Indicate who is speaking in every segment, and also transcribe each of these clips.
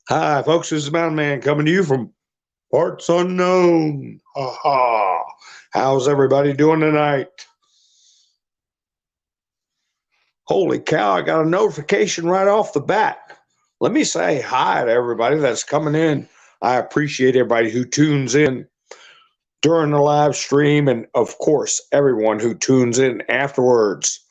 Speaker 1: Hi, folks. This is Mountain Man coming to you from parts unknown. Ha ha. How's everybody doing tonight? Holy cow, I got a notification right off the bat. Let me say hi to everybody that's coming in. I appreciate everybody who tunes in during the live stream, and of course, everyone who tunes in afterwards.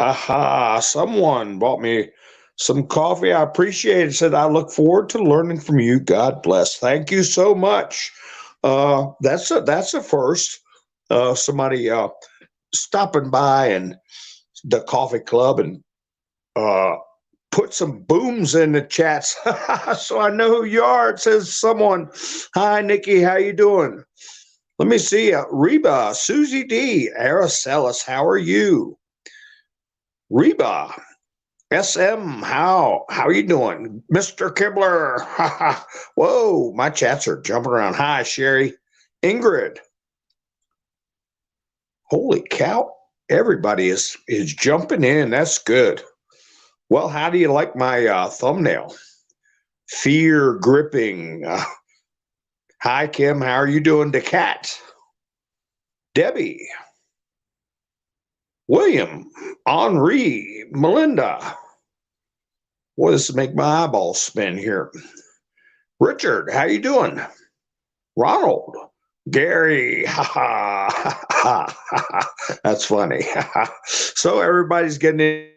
Speaker 1: Aha, someone bought me some coffee. I appreciate it. Said, I look forward to learning from you. God bless. Thank you so much. That's a first. Somebody stopping by and the coffee club and uh, put some booms in the chats, so I know who you are. It says someone, "Hi, Nikki, how you doing?" Let me see. Reba, Susie D, Araceli, how are you? Reba, SM, how you doing? Mr. Kibler. Whoa, my chats are jumping around. Hi, Sherry. Ingrid. Holy cow. Everybody is jumping in. That's good. Well, how do you like my thumbnail? Fear gripping. Hi, Kim. How are you doing? The cat. Debbie. William. Henri. Melinda. Boy, this make my eyeballs spin here. Richard, how you doing? Ronald, Gary, ha ha, ha ha, that's funny. So everybody's getting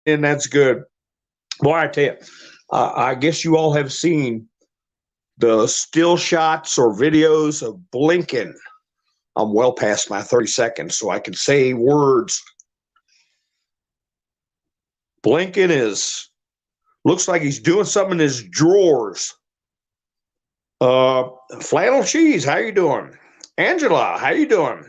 Speaker 1: in. That's good. Boy, I tell you, I guess you all have seen the still shots or videos of Blinken. I'm well past my 30 seconds, so I can say words. Blinken looks like he's doing something in his drawers. Flannel Cheese, how you doing? Angela, how you doing?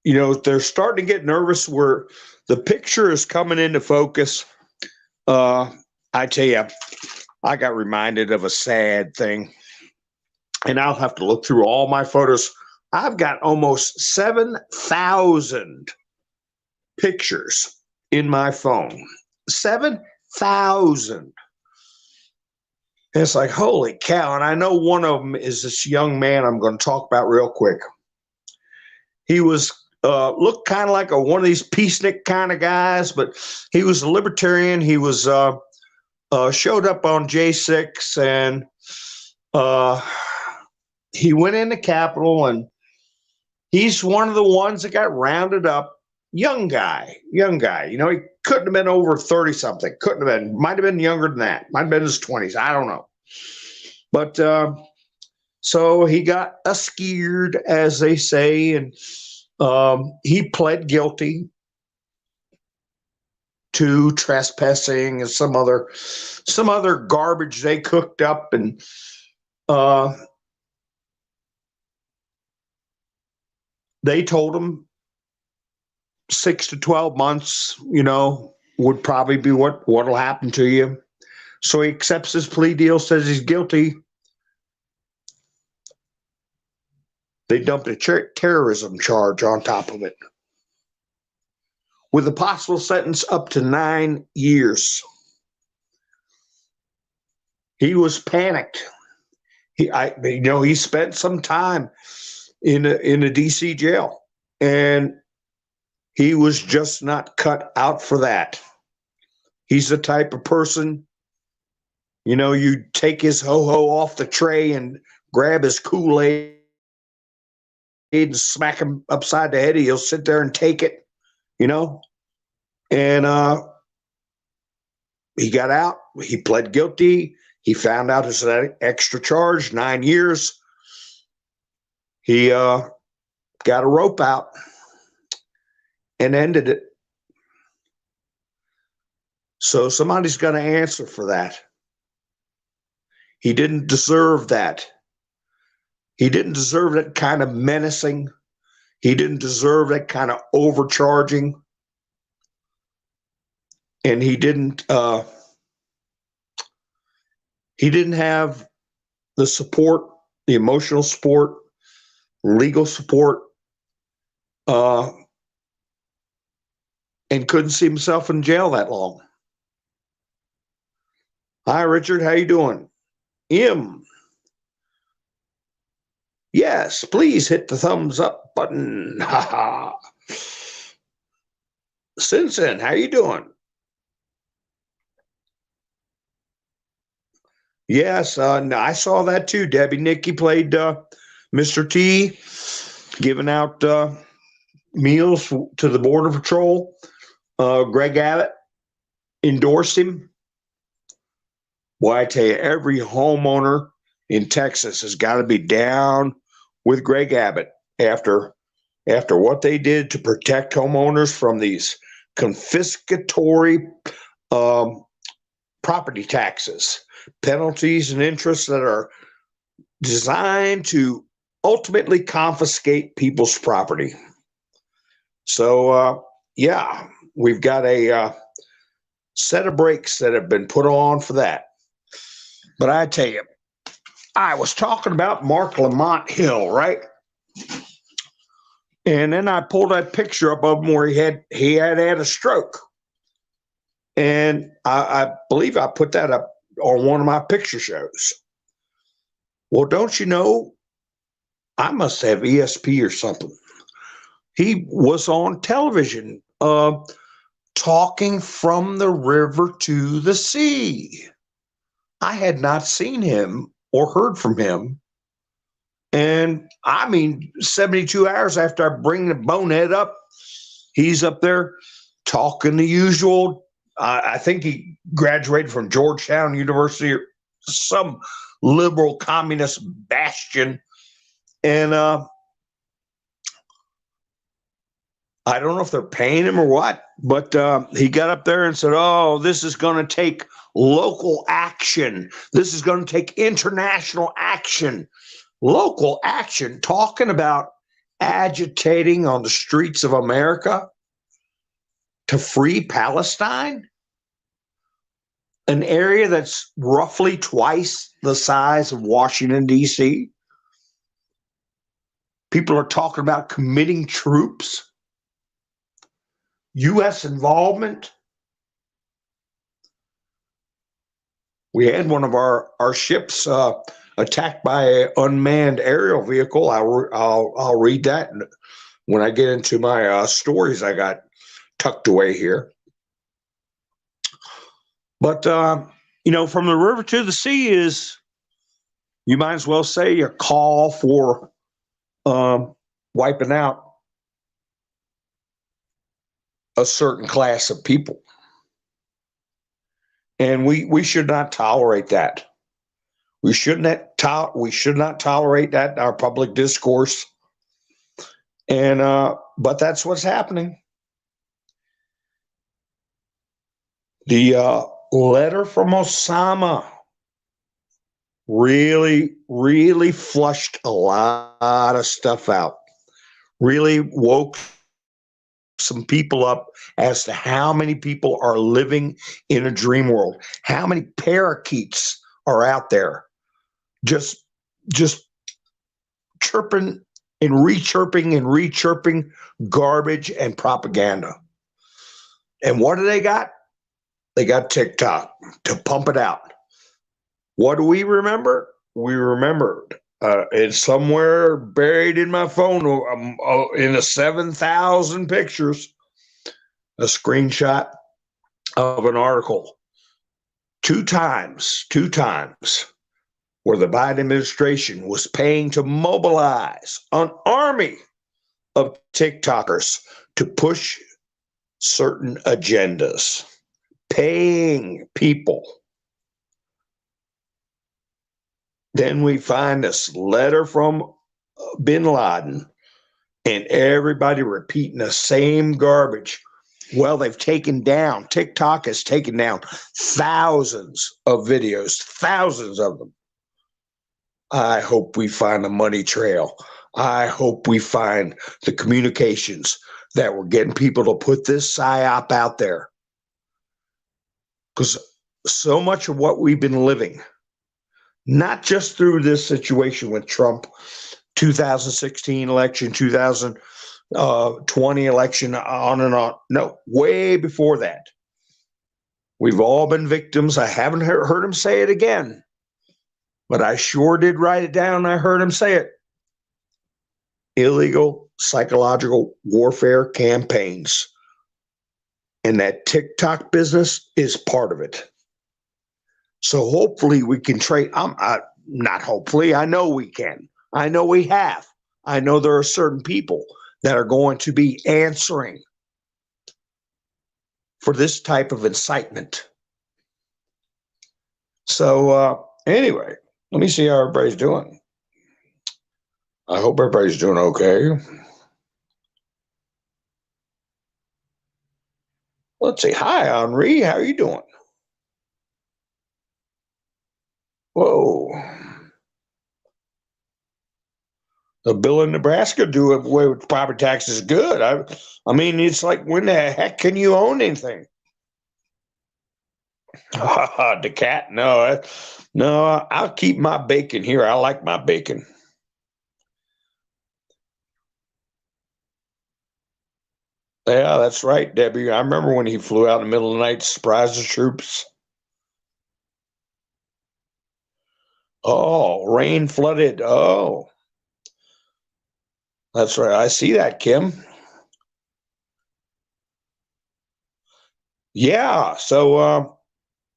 Speaker 1: You know, they're starting to get nervous where the picture is coming into focus. I tell you, I got reminded of a sad thing, and I'll have to look through all my photos. I've got almost 7,000 pictures in my phone. 7,000. It's like, holy cow. And I know one of them is this young man I'm going to talk about real quick. He was looked kind of like one of these peacenik kind of guys, but he was a libertarian. He was showed up on J6, and he went in the Capitol, and he's one of the ones that got rounded up. Young guy. You know, he couldn't have been over 30 something. Couldn't have been. Might have been younger than that. Might have been his 20s. I don't know. But so he got skeered, as they say, and he pled guilty to trespassing and some other garbage they cooked up, and they told him 6 to 12 months, you know, would probably be what'll happen to you. So he accepts his plea deal, says he's guilty. They dumped a terrorism charge on top of it, with a possible sentence up to 9 years. He was panicked. He spent some time in a DC jail, and he was just not cut out for that. He's the type of person, you know, you take his ho-ho off the tray and grab his Kool-Aid and smack him upside the head. He'll sit there and take it, you know. And he got out. He pled guilty. He found out there's an extra charge, 9 years. He got a rope out and ended it. So somebody's going to answer for that. He didn't deserve that. He didn't deserve that kind of menacing. He didn't deserve that kind of overcharging. And he didn't have the support, the emotional support, legal support, and couldn't see himself in jail that long. Hi, Richard. How you doing? M. Yes, please hit the thumbs up button. Ha ha. Simpson, how you doing? Yes, I saw that too. Debbie Nicky played Mr. T, giving out meals to the Border Patrol. Greg Abbott endorsed him. Well, I tell you, every homeowner in Texas has got to be down with Greg Abbott after what they did to protect homeowners from these confiscatory um, property taxes, penalties, and interests that are designed to ultimately confiscate people's property. So, yeah, we've got a set of brakes that have been put on for that. But I tell you, I was talking about Mark Lamont Hill, right? And then I pulled that picture up of him where he had a stroke. And I believe I put that up on one of my picture shows. Well, don't you know, I must have ESP or something. He was on television talking from the river to the sea. I had not seen him or heard from him. And I mean, 72 hours after I bring the bonehead up, he's up there talking the usual. I think he graduated from Georgetown University or some liberal communist bastion. And I don't know if they're paying him or what, but he got up there and said, oh, this is going to take local action. This is going to take international action. Local action, talking about agitating on the streets of America to free Palestine, an area that's roughly twice the size of Washington, D.C. People are talking about committing troops, U.S. involvement. We had one of our ships attacked by an unmanned aerial vehicle. I'll read that when I get into my stories I got tucked away here. But from the river to the sea is, you might as well say, a call for wiping out a certain class of people, and we should not tolerate that. We should not tolerate that in our public discourse. And but that's what's happening. The letter from Osama really, really flushed a lot of stuff out. Really woke some people up as to how many people are living in a dream world. How many parakeets are out there just chirping and rechirping garbage and propaganda. And what do they got? They got TikTok to pump it out. What do we remember? We remembered it's somewhere buried in my phone in the 7,000 pictures, a screenshot of an article. Two times where the Biden administration was paying to mobilize an army of TikTokers to push certain agendas, paying people. Then we find this letter from Bin Laden and everybody repeating the same garbage. Well, TikTok has taken down thousands of videos, thousands of them. I hope we find a money trail. I hope we find the communications that were getting people to put this psyop out there. Because so much of what we've been living, not just through this situation with Trump, 2016 election, 2020 election, on and on. No, way before that. We've all been victims. I haven't heard him say it again, but I sure did write it down. I heard him say it. Illegal psychological warfare campaigns. And that TikTok business is part of it. So hopefully we can trade. Not hopefully, I know we can. I know we have. I know there are certain people that are going to be answering for this type of incitement. So anyway, let me see how everybody's doing. I hope everybody's doing okay. Let's see. Hi, Henri. How are you doing? Whoa. A bill in Nebraska do away with property taxes is good. I mean, it's like, when the heck can you own anything? The cat? No, I'll keep my bacon here. I like my bacon. Yeah, that's right, Debbie. I remember when he flew out in the middle of the night to surprise the troops. Oh, rain flooded. Oh, that's right. I see that, Kim. Yeah. So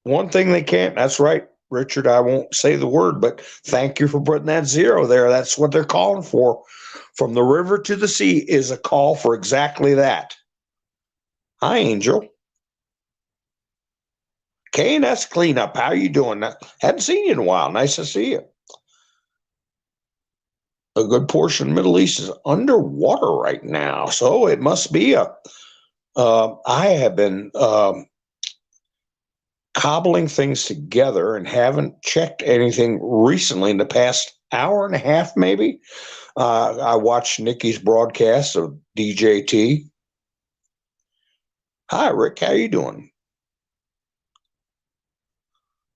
Speaker 1: one thing they can't, that's right, Richard. I won't say the word, but thank you for putting that zero there. That's what they're calling for. From the river to the sea is a call for exactly that. Hi, Angel. K&S Cleanup. How you doing? Hadn't seen you in a while. Nice to see you. A good portion of the Middle East is underwater right now, so it must be I have been cobbling things together and haven't checked anything recently in the past hour and a half, maybe. I watched Nikki's broadcast of DJT. Hi, Rick. How you doing?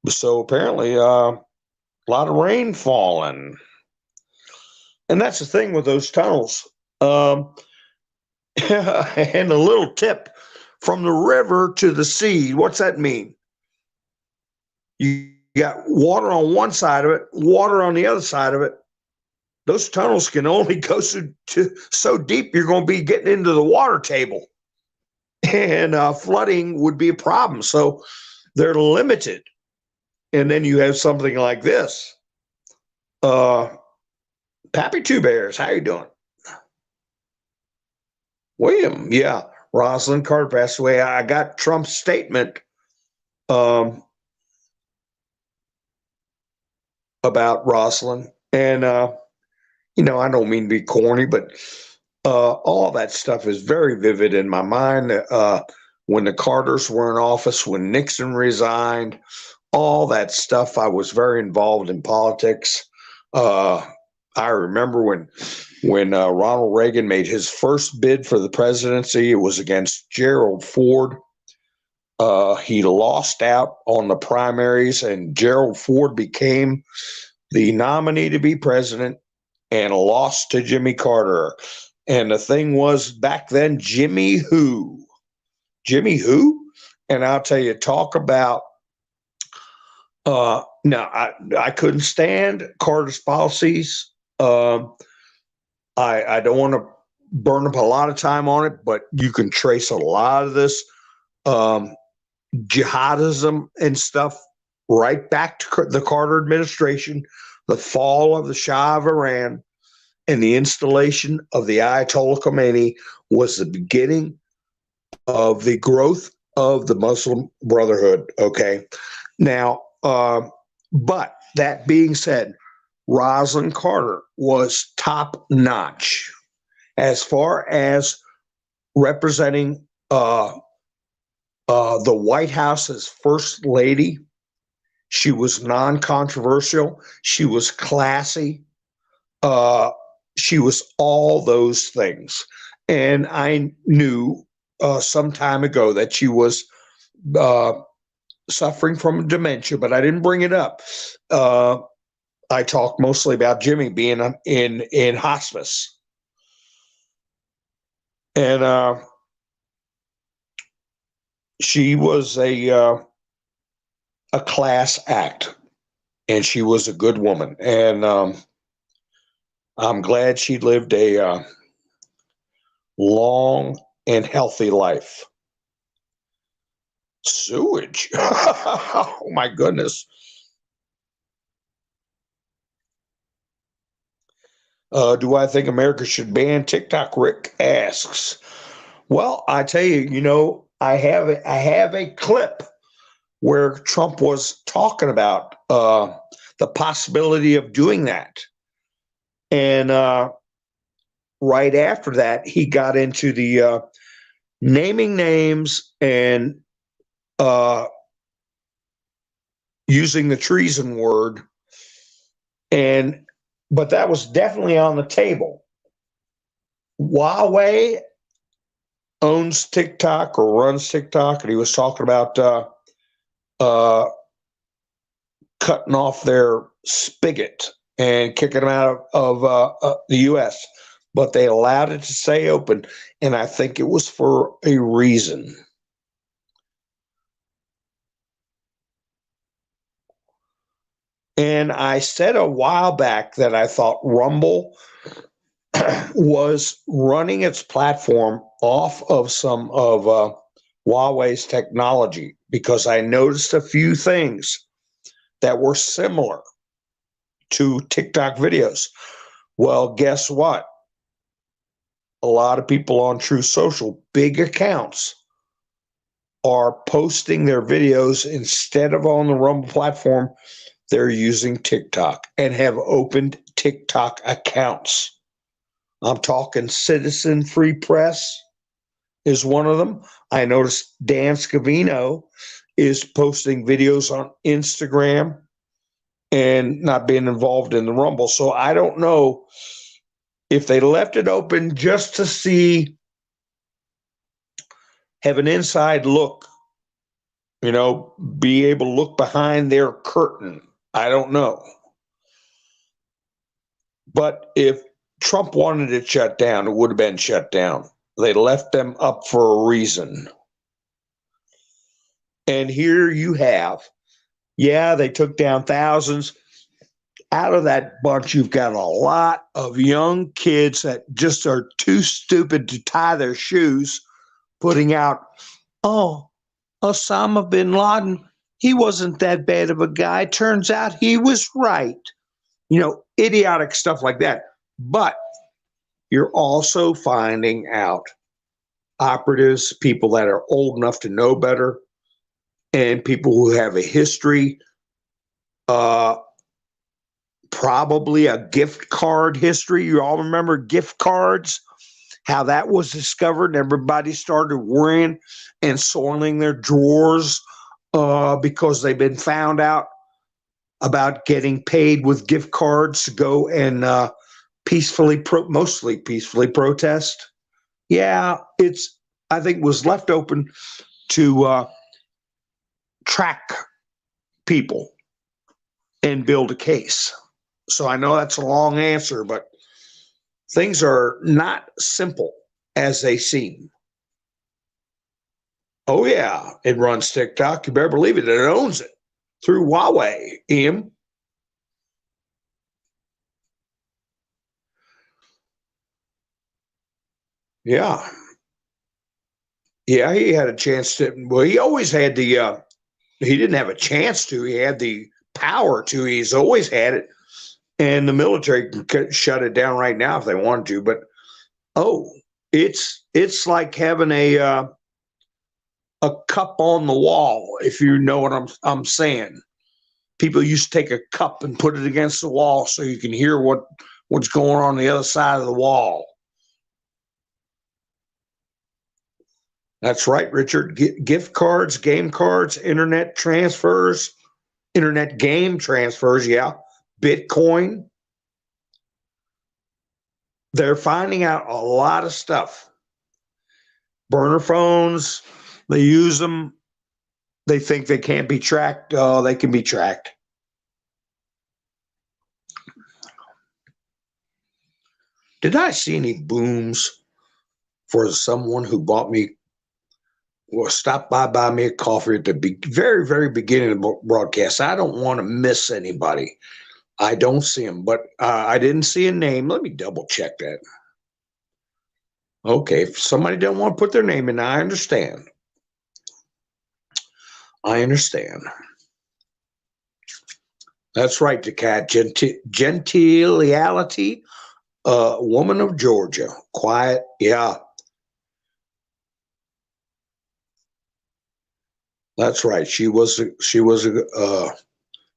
Speaker 1: So apparently, a lot of rain falling. And that's the thing with those tunnels. And a little tip from the river to the sea. What's that mean? You got water on one side of it, water on the other side of it. Those tunnels can only go so deep, you're going to be getting into the water table. And flooding would be a problem. So they're limited. And then you have something like this. Pappy Two Bears, how you doing? William, yeah. Rosen Carter passed away. I got Trump's statement about Roslyn. And, I don't mean to be corny, but all that stuff is very vivid in my mind. When the Carters were in office, when Nixon resigned, all that stuff, I was very involved in politics. I remember when Ronald Reagan made his first bid for the presidency, it was against Gerald Ford. He lost out on the primaries, and Gerald Ford became the nominee to be president and lost to Jimmy Carter. And the thing was, back then, Jimmy who? And I'll tell you, talk about, no, I couldn't stand Carter's policies. I don't want to burn up a lot of time on it, but you can trace a lot of this jihadism and stuff right back to the Carter administration, the fall of the Shah of Iran, and the installation of the Ayatollah Khomeini was the beginning of the growth of the Muslim Brotherhood. Okay. Now, but that being said, Rosalynn Carter was top notch as far as representing the White House as First Lady. She was non-controversial. She was classy. She was all those things. And I knew some time ago that she was suffering from dementia, but I didn't bring it up. I talked mostly about Jimmy being in hospice. And she was a a class act, and she was a good woman. And I'm glad she lived a long and healthy life. Sewage. Oh my goodness. Do I think America should ban TikTok? Rick asks. Well, I tell you, I have a clip where Trump was talking about the possibility of doing that, and right after that, he got into the naming names and uh, using the treason word, and but that was definitely on the table. Huawei owns TikTok or runs TikTok, and he was talking about uh, cutting off their spigot and kicking them out of the U.S. But they allowed it to stay open, and I think it was for a reason. And I said a while back that I thought Rumble was running its platform off of some of Huawei's technology because I noticed a few things that were similar to TikTok videos. Well, guess what? A lot of people on True Social, big accounts, are posting their videos instead of on the Rumble platform. They're using TikTok and have opened TikTok accounts. I'm talking Citizen Free Press is one of them. I noticed Dan Scavino is posting videos on Instagram and not being involved in the Rumble. So I don't know if they left it open just to see, have an inside look, be able to look behind their curtain. I don't know. But if Trump wanted it shut down, it would have been shut down. They left them up for a reason. And here you have, they took down thousands. Out of that bunch, you've got a lot of young kids that just are too stupid to tie their shoes, putting out, oh, Osama bin Laden, he wasn't that bad of a guy. Turns out he was right. Idiotic stuff like that. But you're also finding out operatives, people that are old enough to know better, and people who have a history, probably a gift card history. You all remember gift cards, how that was discovered, and everybody started worrying and soiling their drawers because they've been found out about getting paid with gift cards to go and mostly peacefully protest. Yeah, I think was left open to track people and build a case. So I know that's a long answer, but things are not simple as they seem. Oh yeah, it runs TikTok. You better believe it. It owns it through Huawei, Ian. Yeah. Yeah, he had a chance to. Well, he always had the. He didn't have a chance to. He had the power to. He's always had it, and the military can shut it down right now if they want to. But it's like having a cup on the wall. If you know what I'm saying. People used to take a cup and put it against the wall so you can hear what's going on the other side of the wall. That's right, Richard. Gift cards, game cards, internet transfers, internet game transfers, yeah. Bitcoin. They're finding out a lot of stuff. Burner phones, they use them. They think they can't be tracked. Oh, they can be tracked. Did I see any booms for someone who bought me Well, stop by, buy me a coffee at the very, very beginning of the broadcast. I don't want to miss anybody. I don't see him, but I didn't see a name. Let me double check that. Okay, if somebody don't want to put their name in, I understand. I understand. That's right, the cat. Gentiliality, woman of Georgia. Quiet, yeah. That's right. She was a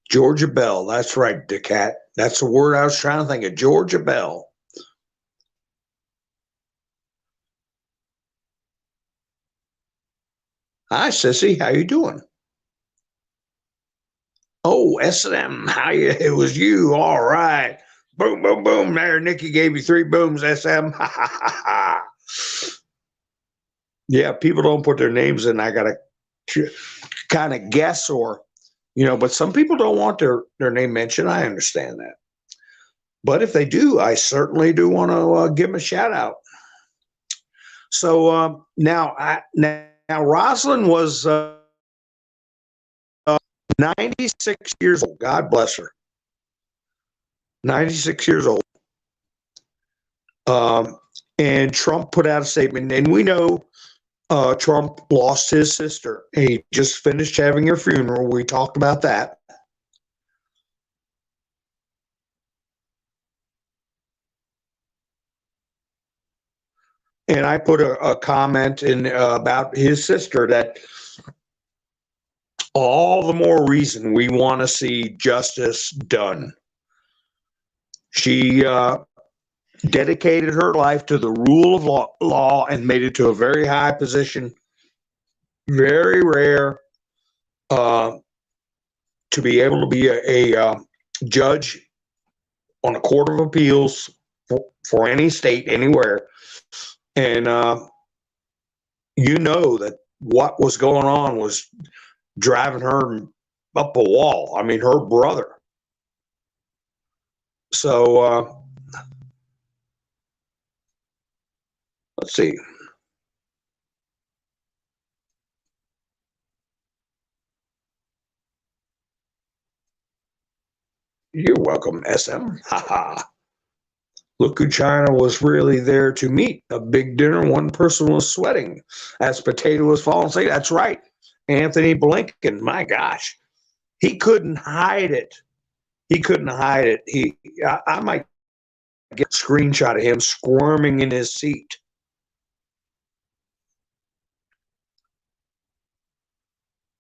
Speaker 1: Georgia Belle. That's right, the cat. That's the word I was trying to think of. Georgia Belle. Hi, sissy. How you doing? Oh, S&M. How you? It was you. All right. Boom, boom, boom. There, Nikki gave you 3 booms. SM. Ha ha ha ha. Yeah, people don't put their names in. I gotta kind of guess, or but some people don't want their name mentioned. I understand that, but if they do, I certainly do want to give them a shout out. So now Rosalind was 96 years old. God bless her. 96 years old. And Trump put out a statement, and we know Trump lost his sister. He just finished having her funeral. We talked about that. And I put a comment in about his sister that all the more reason we want to see justice done. She dedicated her life to the rule of law and made it to a very high position. Very rare to be able to be a judge on a court of appeals for any state, anywhere. And that what was going on was driving her up a wall. I mean, her brother. So let's see. You're welcome, SM. Haha. Look who China was really there to meet. A big dinner. One person was sweating as potato was falling asleep. That's right. Anthony Blinken. My gosh. He couldn't hide it. He couldn't hide it. I might get a screenshot of him squirming in his seat.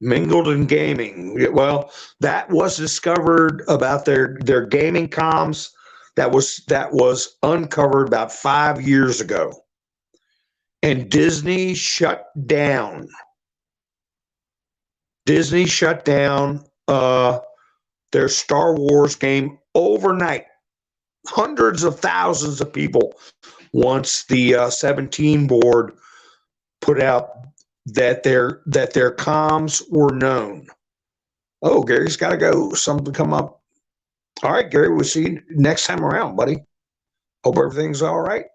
Speaker 1: Mingled in gaming. Well, that was discovered about their gaming comms. That was uncovered about 5 years ago, and Disney shut down. Disney shut down their Star Wars game overnight. Hundreds of thousands of people, once the 17 board put out that their comms were known. Oh, Gary's got to go. Something come up. All right, Gary, we'll see you next time around, buddy. Hope everything's all right.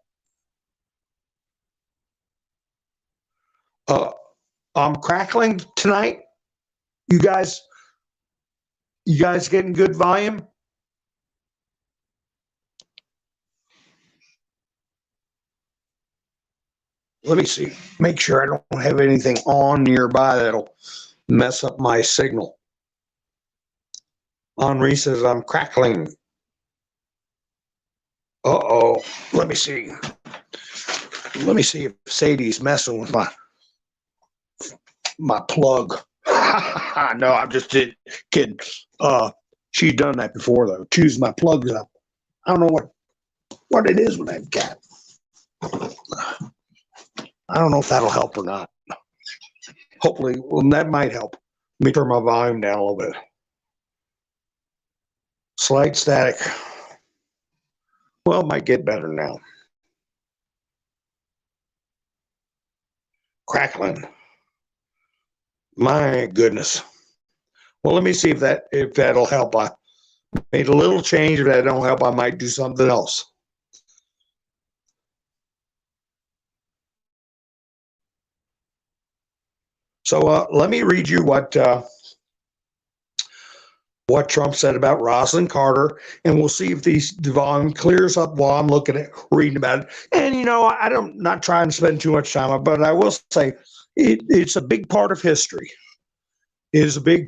Speaker 1: I'm crackling tonight. You guys getting good volume? Let me see. Make sure I don't have anything on nearby that'll mess up my signal. Henri says I'm crackling. Uh-oh. Let me see. Let me see if Sadie's messing with my plug. No, I'm just kidding. She's done that before, though. Choose my plugs up. I don't know what it is with that cat. I don't know if that'll help or not. Hopefully, well, that might help. Let me turn my volume down a little bit. Slight static. Well, it might get better now. Crackling. My goodness. Well, let me see if that'll help. I made a little change. If that don't help, I might do something else. So let me read you what Trump said about Rosen Carter, and we'll see if these Devon clears up while I'm reading about it. And I'm not trying to spend too much time on it, but I will say it's a big part of history. It is a big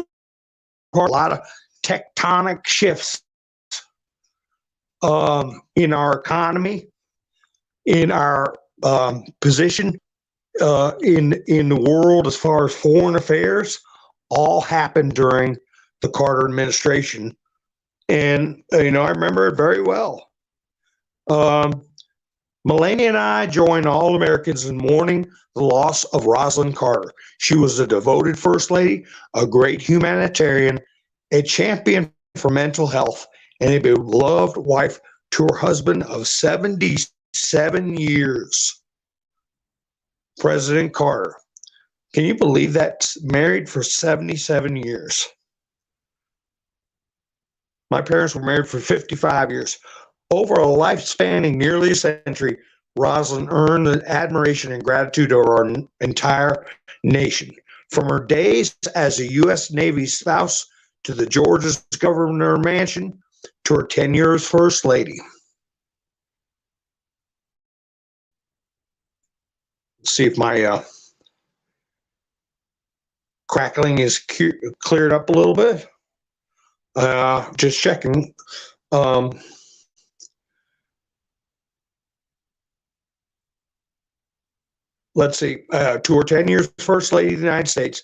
Speaker 1: part, a lot of tectonic shifts in our economy, in our position in the world as far as foreign affairs, all happened during the Carter administration. And, I remember it very well. Melania and I join all Americans in mourning the loss of Rosalynn Carter. She was a devoted First Lady, a great humanitarian, a champion for mental health, and a beloved wife to her husband of 77 years, President Carter. Can you believe that? Married for 77 years. My parents were married for 55 years. Over a life spanning nearly a century, Rosalynn earned the admiration and gratitude of our entire nation. From her days as a U.S. Navy spouse to the Georgia's governor mansion to her tenure as First Lady. Let's see if my crackling is cleared up a little bit. Just checking. Let's see. To her 10 years First Lady of the United States,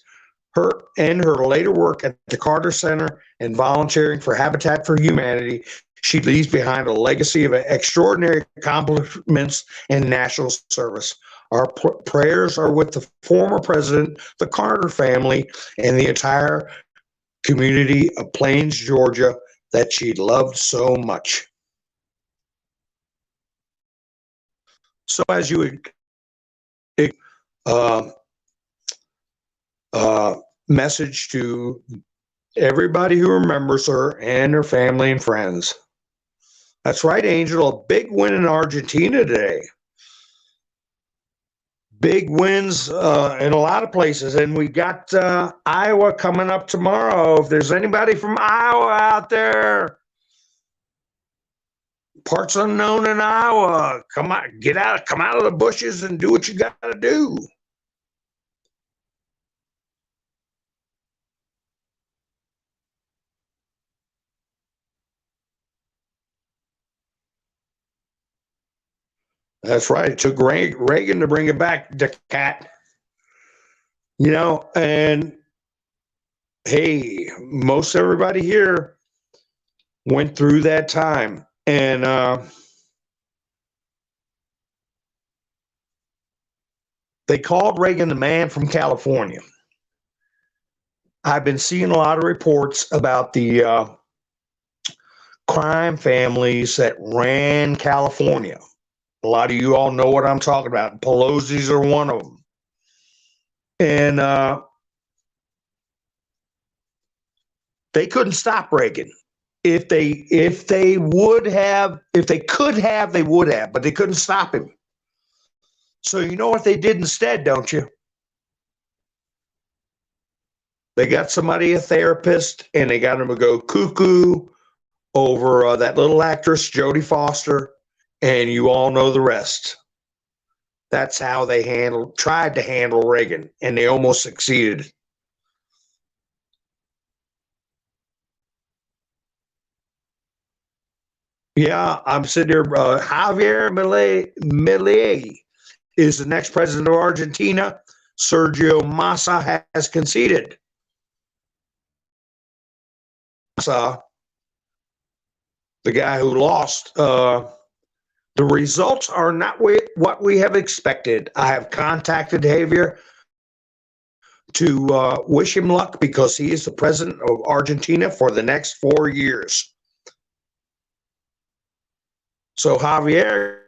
Speaker 1: her later work at the Carter Center and volunteering for Habitat for Humanity, she leaves behind a legacy of extraordinary accomplishments and national service. Our prayers are with the former president, the Carter family, and the entire community of Plains, Georgia, that she loved so much. So as you would message to everybody who remembers her and her family and friends. That's right, Angel. A big win in Argentina today. Big wins in a lot of places. And we got Iowa coming up tomorrow. If there's anybody from Iowa out there, parts unknown in Iowa, come out of the bushes and do what you got to do. That's right. It took Reagan to bring it back, the cat. And hey, most everybody here went through that time. And they called Reagan the man from California. I've been seeing a lot of reports about the crime families that ran California. A lot of you all know what I'm talking about. Pelosi's are one of them. And they couldn't stop Reagan. If they could have, they would have, but they couldn't stop him. So you know what they did instead, don't you? They got somebody, a therapist, and they got him to go cuckoo over that little actress, Jodie Foster, and you all know the rest. That's how they tried to handle Reagan, and they almost succeeded. Yeah, I'm sitting here. Javier Milei is the next president of Argentina. Sergio Massa has conceded. Massa, the guy who lost, the results are not what we have expected. I have contacted Javier to wish him luck because he is the president of Argentina for the next 4 years. So Javier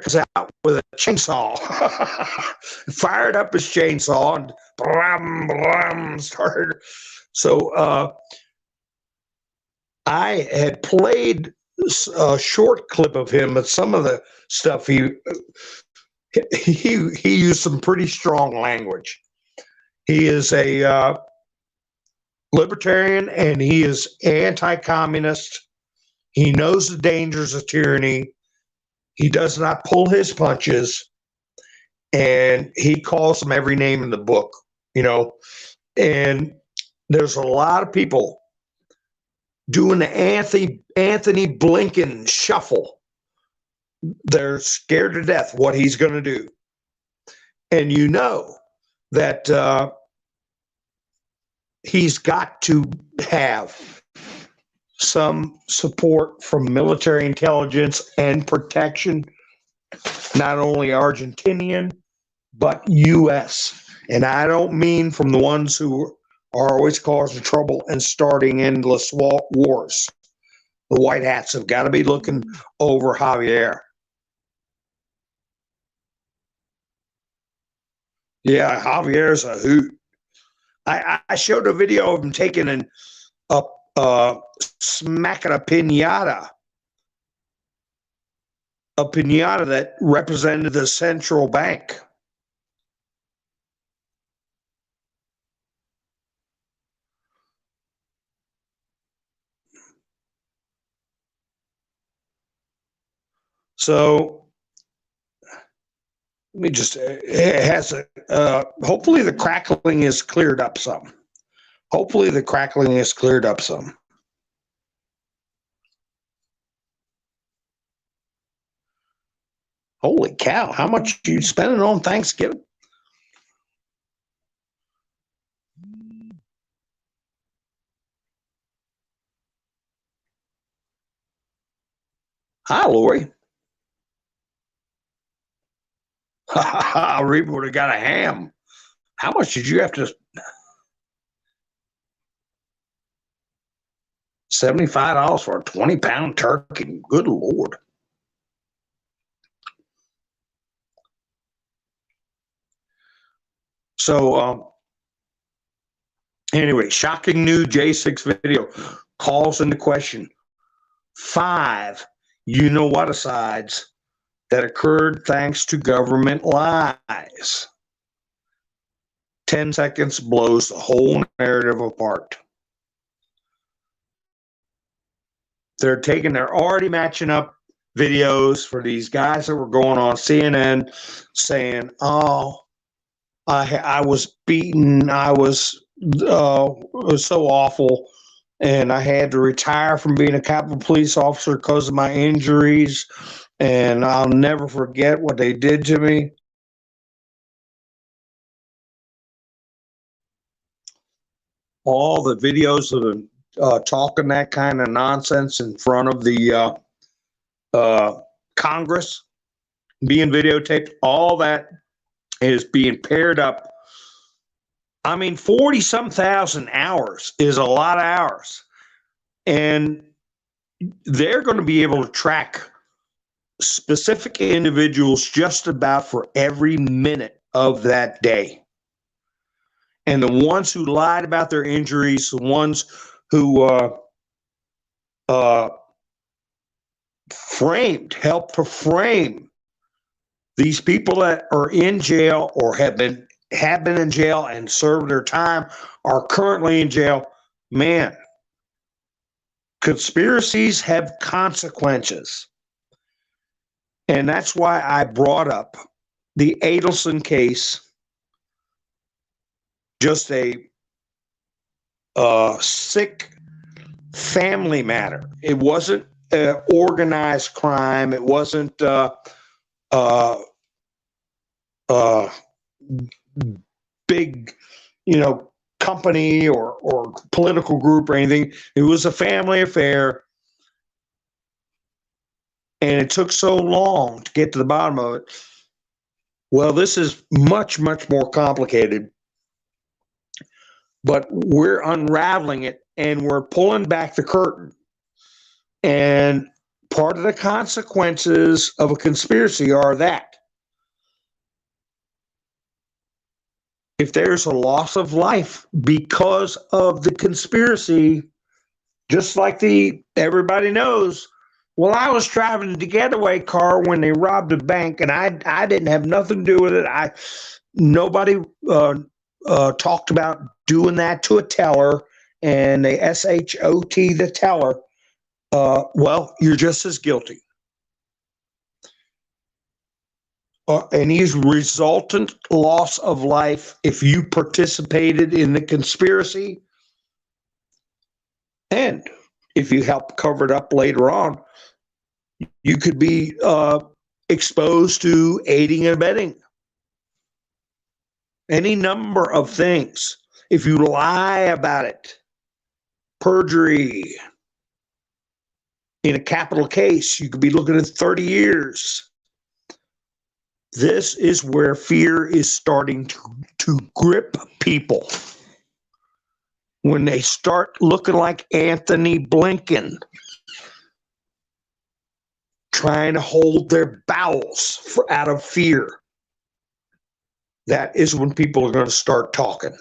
Speaker 1: comes out with a chainsaw, fired up his chainsaw, and blam, blam, started. So I had played a short clip of him, but some of the stuff he used some pretty strong language. He is a libertarian, and he is anti-communist. He knows the dangers of tyranny. He does not pull his punches, and he calls them every name in the book, you know. And there's a lot of people doing the Anthony Blinken shuffle. They're scared to death what he's going to do. And you know that he's got to have some support from military intelligence and protection, not only Argentinian, but U.S. And I don't mean from the ones who are always causing trouble and starting endless wars. The white hats have got to be looking over Javier. Yeah, Javier's a hoot. I showed a video of him taking a smacking a pinata that represented the central bank. So let me just, it has hopefully the crackling is cleared up some. Hopefully the crackling is cleared up some. Holy cow, how much are you spending on Thanksgiving? Hi, Lori. Reba would have got a ham. How much did you have to? $75 for a 20-pound turkey. Good Lord. So, anyway, shocking new J6 video calls into question 5 you-know-what-asides that occurred thanks to government lies. 10 seconds blows the whole narrative apart. They're already matching up videos for these guys that were going on CNN saying, oh, I was beaten, I was it was so awful, and I had to retire from being a Capitol police officer because of my injuries, and I'll never forget what they did to me. All the videos of them talking that kind of nonsense in front of the Congress, being videotaped, all that is being paired up. I mean, 40-some thousand hours is a lot of hours. And they're going to be able to track specific individuals just about for every minute of that day. And the ones who lied about their injuries, the ones who helped to frame these people that are in jail or have been in jail and served their time, are currently in jail. Man, conspiracies have consequences. And that's why I brought up the Adelson case, just a sick family matter. It wasn't organized crime. It wasn't big, company or political group or anything. It was a family affair. And it took so long to get to the bottom of it. Well, this is much, much more complicated. But we're unraveling it, and we're pulling back the curtain. And part of the consequences of a conspiracy are that if there's a loss of life because of the conspiracy, just like everybody knows, well, I was driving the getaway car when they robbed a bank, and I didn't have nothing to do with it. Nobody talked about doing that to a teller, and they SHOT the teller, well, you're just as guilty. Any resultant loss of life if you participated in the conspiracy, and if you help cover it up later on, you could be exposed to aiding and abetting. Any number of things. If you lie about it, perjury. In a capital case, you could be looking at 30 years. This is where fear is starting to grip people. When they start looking like Anthony Blinken, trying to hold their bowels out of fear, that is when people are going to start talking.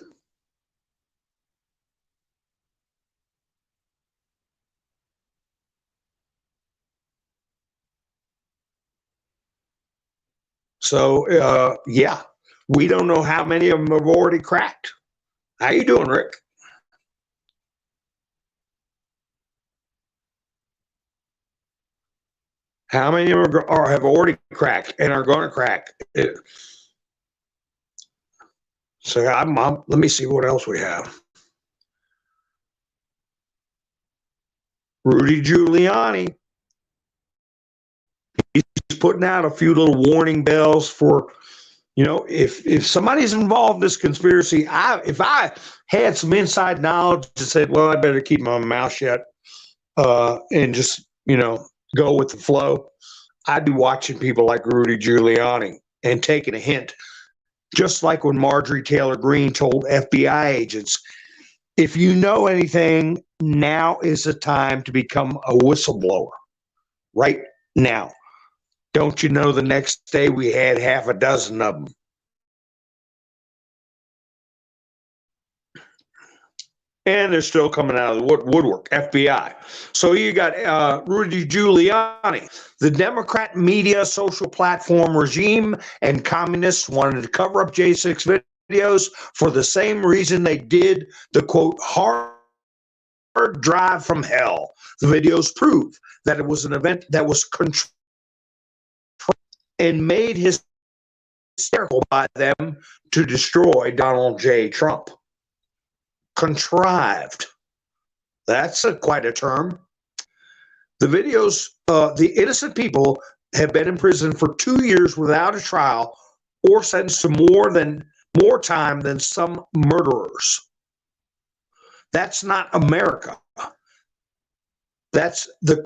Speaker 1: So, yeah, we don't know how many of them have already cracked. How you doing, Rick? How many of them have already cracked and are going to crack? So let me see what else we have. Rudy Giuliani. He's putting out a few little warning bells for, if somebody's involved in this conspiracy, if I had some inside knowledge and said, well, I better keep my mouth shut and just, go with the flow, I'd be watching people like Rudy Giuliani and taking a hint. Just like when Marjorie Taylor Greene told FBI agents, if you know anything, now is the time to become a whistleblower. Right now. Don't you know the next day we had half a dozen of them? And they're still coming out of the woodwork, FBI. So you got Rudy Giuliani. The Democrat media social platform regime and communists wanted to cover up J6 videos for the same reason they did the, quote, hard drive from hell. The videos prove that it was an event that was controlled and made hysterical by them to destroy Donald J. Trump. Contrived. That's quite a term. The videos, the innocent people have been in prison for 2 years without a trial or sentenced to more time than some murderers. That's not America. That's the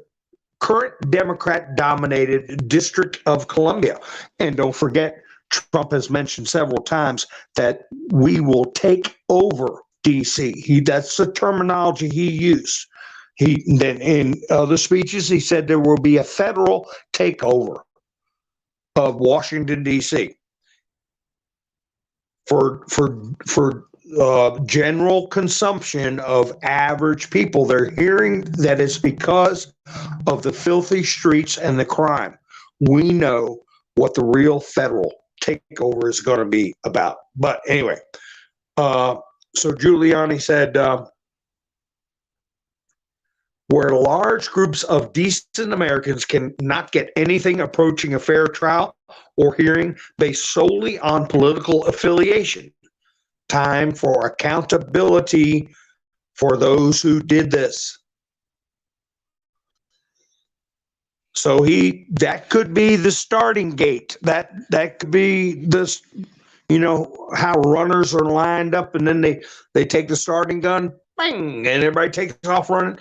Speaker 1: current Democrat-dominated District of Columbia. And don't forget, Trump has mentioned several times that we will take over D.C. That's the terminology he used. Then in other speeches, he said there will be a federal takeover of Washington, D.C. for general consumption of average people. They're hearing that it's because of the filthy streets and the crime. We know what the real federal takeover is going to be about. But anyway, so Giuliani said, where large groups of decent Americans can not get anything approaching a fair trial or hearing based solely on political affiliation. Time for accountability for those who did this. So that could be the starting gate. That could be this, how runners are lined up and then they take the starting gun, bang, and everybody takes off running.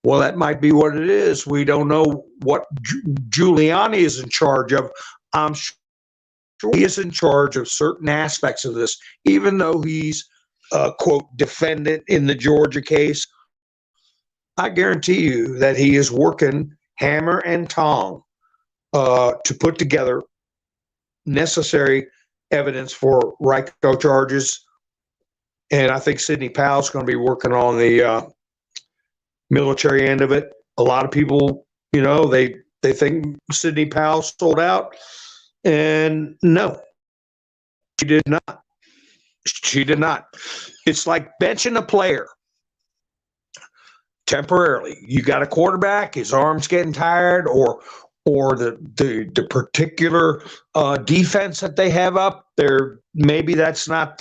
Speaker 1: Well, that might be what it is. We don't know what Giuliani is in charge of. I'm sure he is in charge of certain aspects of this, even though he's a, quote, defendant in the Georgia case. I guarantee you that he is working hammer and tong to put together necessary evidence for RICO charges. And I think Sidney Powell's going to be working on the military end of it. A lot of people, they think Sidney Powell sold out. And no, she did not. She did not. It's like benching a player temporarily. You got a quarterback, his arm's getting tired, or the particular defense that they have up there, maybe that's not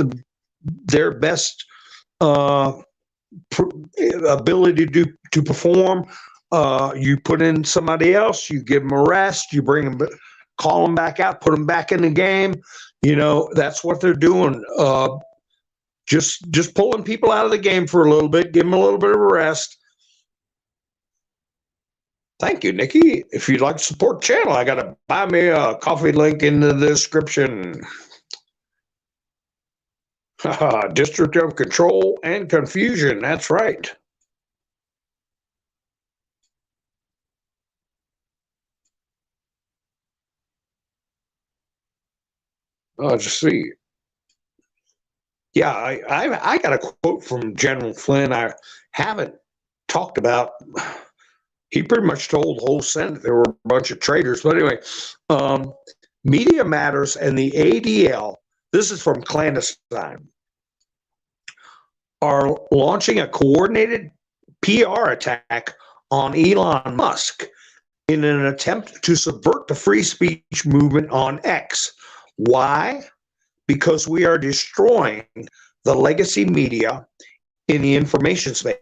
Speaker 1: their best uh, ability to perform. You put in somebody else, you give them a rest, you bring them, call them back out, put them back in the game. That's what they're doing. Just pulling people out of the game for a little bit, give them a little bit of a rest. Thank you, Nikki. If you'd like to support the channel, I got to buy me a coffee link in the description. District of Control and Confusion. That's right. Just see. Yeah, I got a quote from General Flynn. I haven't talked about. He pretty much told the whole Senate there were a bunch of traitors. But anyway, Media Matters and the ADL, this is from Clandestine, are launching a coordinated PR attack on Elon Musk in an attempt to subvert the free speech movement on X. Why? Because we are destroying the legacy media in the information space.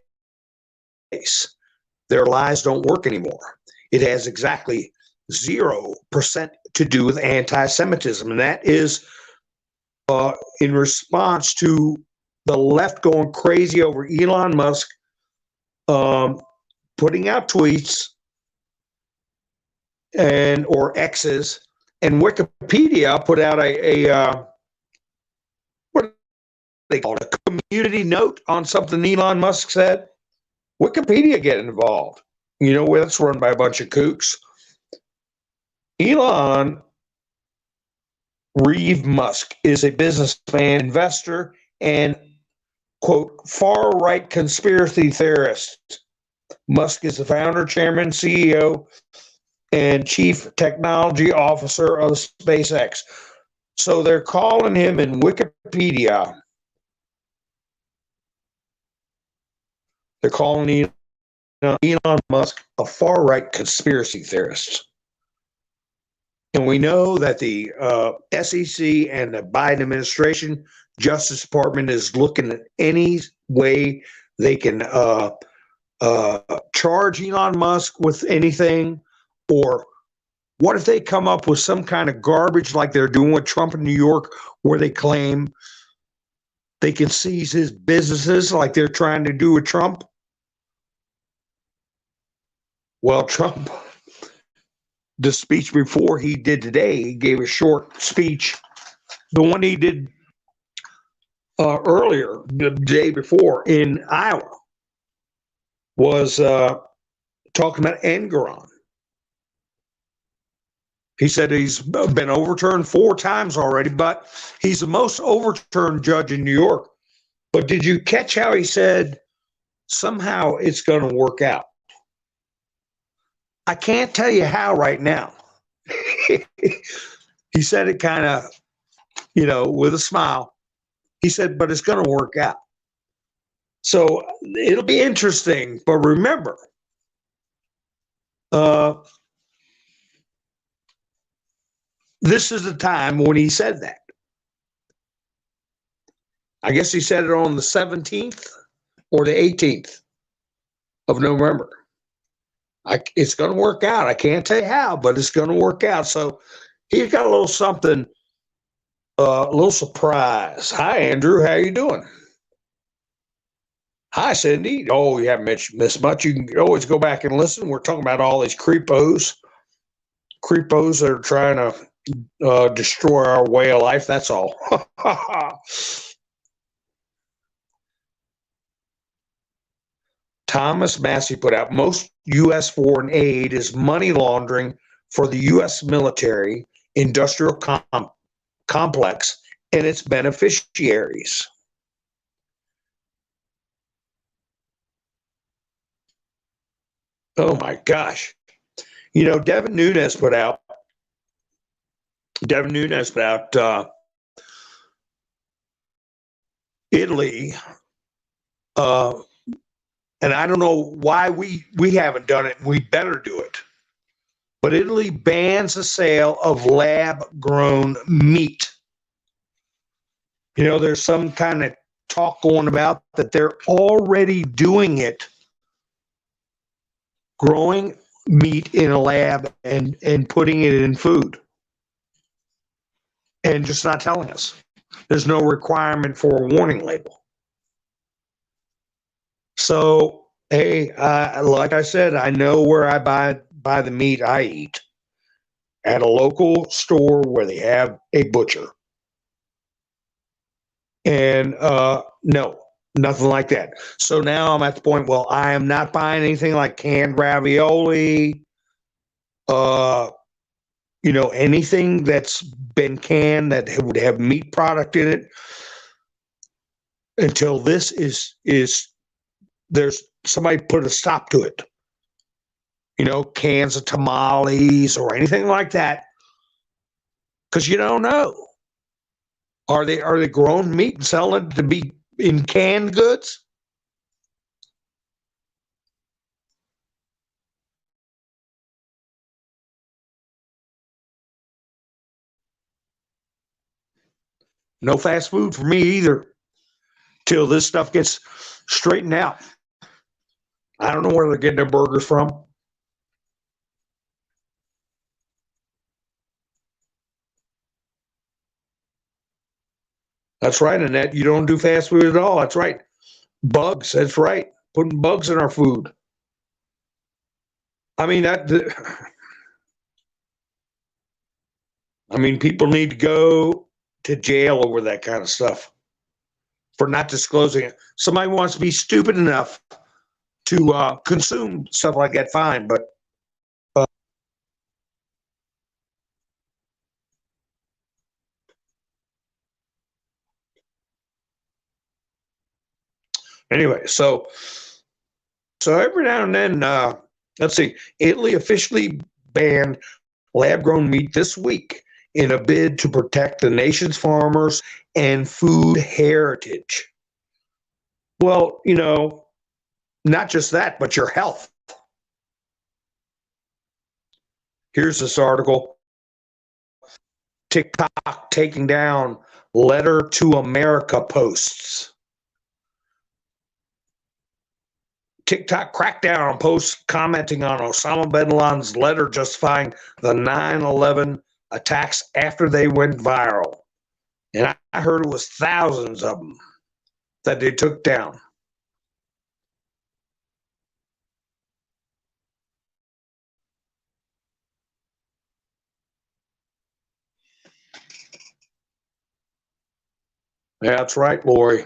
Speaker 1: Their lies don't work anymore. It has exactly 0% to do with anti-Semitism. And that is in response to the left going crazy over Elon Musk putting out tweets or X's, and Wikipedia put out a what do they call it, a community note on something Elon Musk said. Wikipedia get involved. That's run by a bunch of kooks. Elon Reeve Musk is a businessman, investor, and, quote, far-right conspiracy theorist. Musk is the founder, chairman, CEO, and chief technology officer of SpaceX. So they're calling him in Wikipedia. They're calling Elon Musk a far-right conspiracy theorist. And we know that the SEC and the Biden administration, Justice Department, is looking at any way they can charge Elon Musk with anything. Or what if they come up with some kind of garbage like they're doing with Trump in New York, where they claim they can seize his businesses like they're trying to do with Trump? Well, Trump, the speech before he did today, he gave a short speech. The one he did earlier, the day before in Iowa, was talking about Engoron. He said he's been overturned 4 times already, but he's the most overturned judge in New York. But did you catch how he said somehow it's going to work out? I can't tell you how right now. He said it kind of, with a smile. He said, but it's going to work out. So it'll be interesting. But remember, this is the time when he said that. I guess he said it on the 17th or the 18th of November. It's going to work out. I can't tell you how, but it's going to work out. So he's got a little something, a little surprise. Hi, Andrew. How you doing? Hi, Cindy. Oh, you haven't missed much. You can always go back and listen. We're talking about all these creepos that are trying to destroy our way of life. That's all. Thomas Massey put out, most U.S. foreign aid is money laundering for the U.S. military industrial complex and its beneficiaries. Oh my gosh. Devin Nunes put out Italy, uh, and I don't know why we haven't done it. We better do it. But Italy bans the sale of lab-grown meat. You know, there's some kind of talk going about that they're already doing it, growing meat in a lab and putting it in food, and just not telling us. There's no requirement for a warning label. So, hey, like I said, I know where I buy the meat I eat, at a local store where they have a butcher. And no, nothing like that. So now I'm at the point, well, I am not buying anything like canned ravioli, anything that's been canned that would have meat product in it, until this is there's somebody put a stop to it. Cans of tamales or anything like that, because you don't know. Are they growing meat and selling it to be in canned goods? No fast food for me either, till this stuff gets straightened out. I don't know where they're getting their burgers from. That's right, Annette. You don't do fast food at all. That's right. Bugs. That's right. Putting bugs in our food. I mean people need to go to jail over that kind of stuff for not disclosing it. Somebody wants to be stupid enough to consume stuff like that, fine. But anyway, so every now and then, let's see, Italy officially banned lab-grown meat this week in a bid to protect the nation's farmers and food heritage. Well, not just that, but your health. Here's this article. TikTok taking down Letter to America posts. TikTok crackdown on posts commenting on Osama Bin Laden's letter justifying the 9/11 attacks after they went viral. And I heard it was thousands of them that they took down. Yeah, that's right, Lori.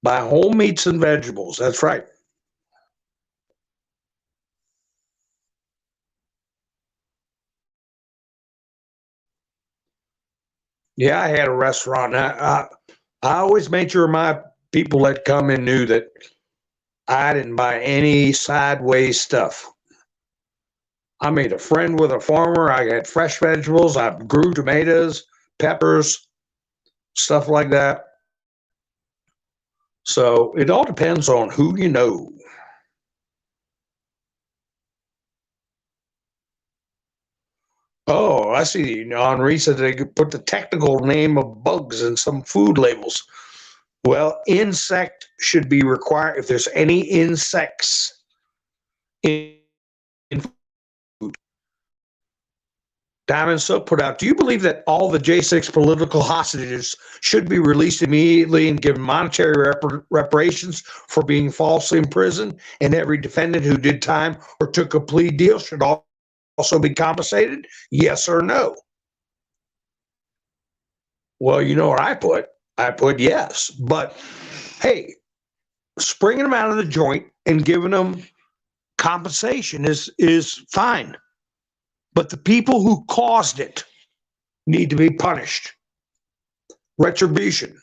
Speaker 1: Buy whole meats and vegetables. That's right. Yeah, I had a restaurant. I always made sure my people that come in knew that I didn't buy any sideways stuff. I made a friend with a farmer. I had fresh vegetables. I grew tomatoes, peppers, stuff like that. So it all depends on who you know. Oh, I see. Henri said they could put the technical name of bugs in some food labels. Well, insect should be required if there's any insects in food. Diamond Soap put out, do you believe that all the J6 political hostages should be released immediately and given monetary reparations for being falsely imprisoned, and every defendant who did time or took a plea deal should also be compensated? Yes or no? Well, you know what I put? I put yes. But hey, springing them out of the joint and giving them compensation is fine. But the people who caused it need to be punished. Retribution.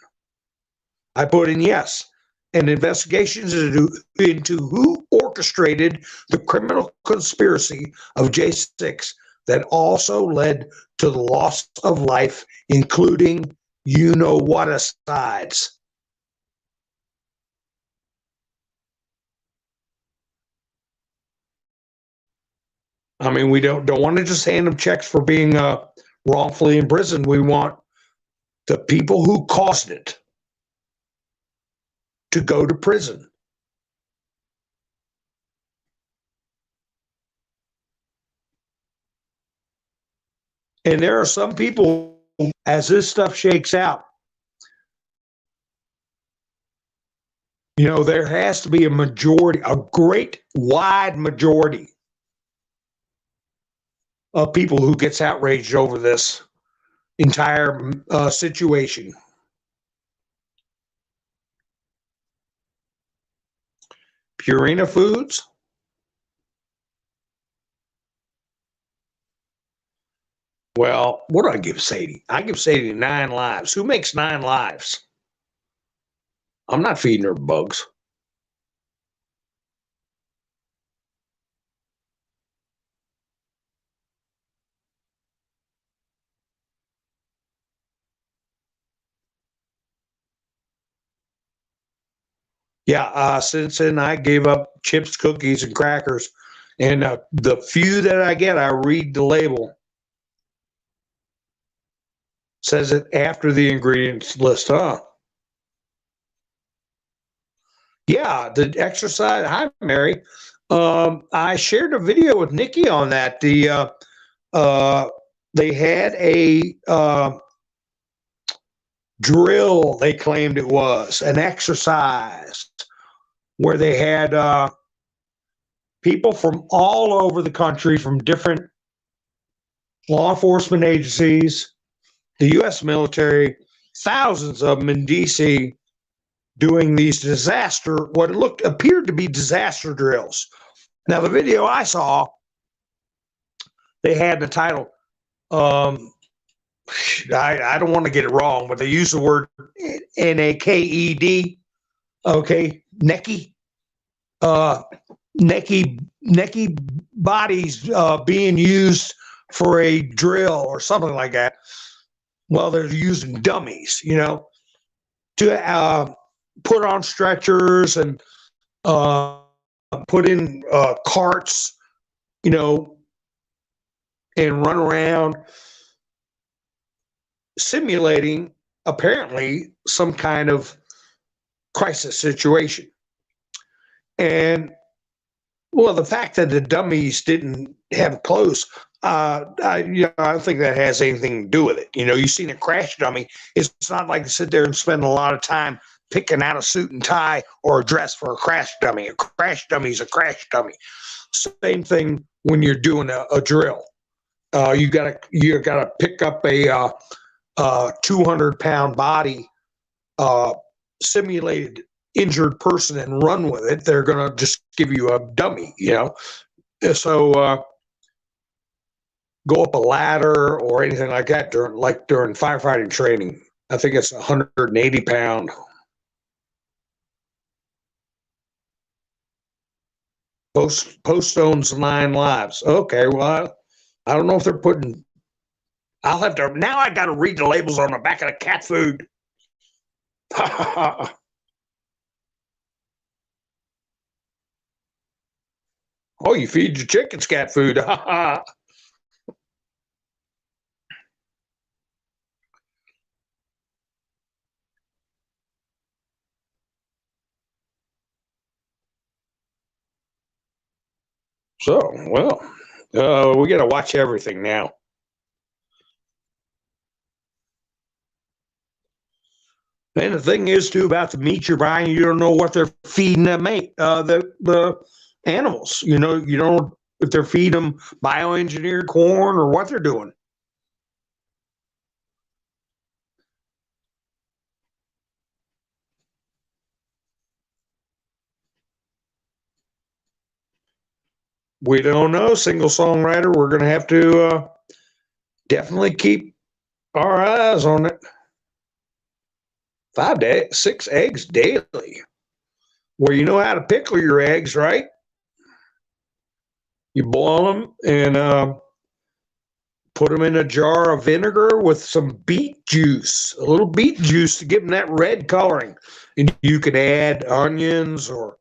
Speaker 1: I put in yes. And investigations into who orchestrated the criminal conspiracy of J6 that also led to the loss of life, including you know what asides. I mean, we don't want to just hand them checks for being wrongfully imprisoned. We want the people who caused it to go to prison. And there are some people, as this stuff shakes out, there has to be a majority, a great wide majority of people who gets outraged over this entire situation. Purina Foods. Well, what do I give Sadie? I give Sadie 9 lives. Who makes 9 lives? I'm not feeding her bugs. Yeah, since then I gave up chips, cookies, and crackers. And the few that I get, I read the label. Says it after the ingredients list, huh? Yeah, the exercise. Hi, Mary. I shared a video with Nikki on that. They had a drill. They claimed it was an exercise where they had people from all over the country, from different law enforcement agencies, the U.S. military, thousands of them in D.C. doing these what appeared to be disaster drills. Now, the video I saw, they had the title, I don't want to get it wrong, but they use the word NAKED, okay, necky bodies being used for a drill or something like that. Well, they're using dummies, to put on stretchers and put in carts, and run around simulating apparently some kind of crisis situation. And well, the fact that the dummies didn't have clothes, I don't think that has anything to do with it. You've seen a crash dummy. It's not like to sit there and spend a lot of time picking out a suit and tie or a dress for a crash dummy. A crash dummy is a crash dummy. Same thing when you're doing a drill. You gotta pick up a 200-pound body, simulated injured person and run with it. They're gonna just give you a dummy, So go up a ladder or anything like that during firefighting training. I think it's 180-pound. Post owns 9 lives. Okay, well, I don't know if they're putting. I'll have to. Now I got to read the labels on the back of the cat food. Oh, you feed your chickens cat food. So, well, we got to watch everything now. And the thing is, too, about the meat you're buying, you don't know what they're feeding the animals. You don't know if they're feeding them bioengineered corn or what they're doing. We don't know, single songwriter. We're going to have to definitely keep our eyes on it. 6 eggs daily. Well, you know how to pickle your eggs, right? You boil them and put them in a jar of vinegar with some beet juice, a little beet juice to give them that red coloring. And you could add onions or,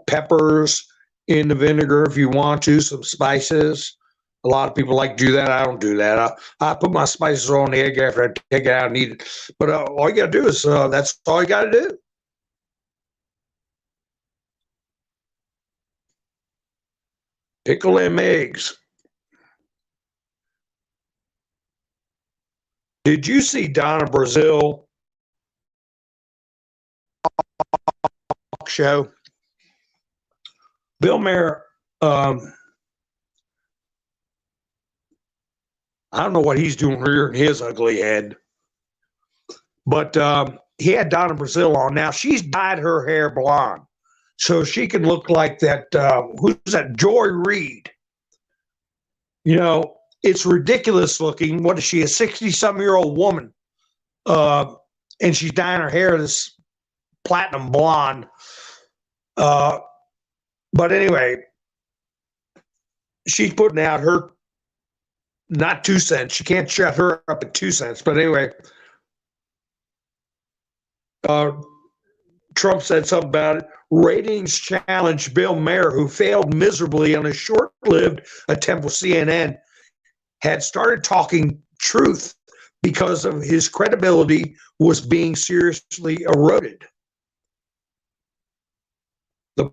Speaker 1: peppers in the vinegar if you want to, some spices. A lot of people like to do that. I don't do that. I put my spices on the egg after I take it out and eat it. But all you got to do is that's all you got to do. Pickle them eggs. Did you see Donna Brazil show? Bill Maher, I don't know what he's doing rearing his ugly head, but he had Donna Brazil on. Now, she's dyed her hair blonde, so she can look like that, who's that, Joy Reid. You know, it's ridiculous looking. What is she, a 60-something-year-old woman? And she's dyeing her hair this platinum blonde. But anyway, she's putting out her, not 2 cents. She can't shut her up at 2 cents. But anyway, Trump said something about it. Ratings challenged Bill Maher, who failed miserably on a short-lived attempt with CNN, had started talking truth because of his credibility was being seriously eroded. The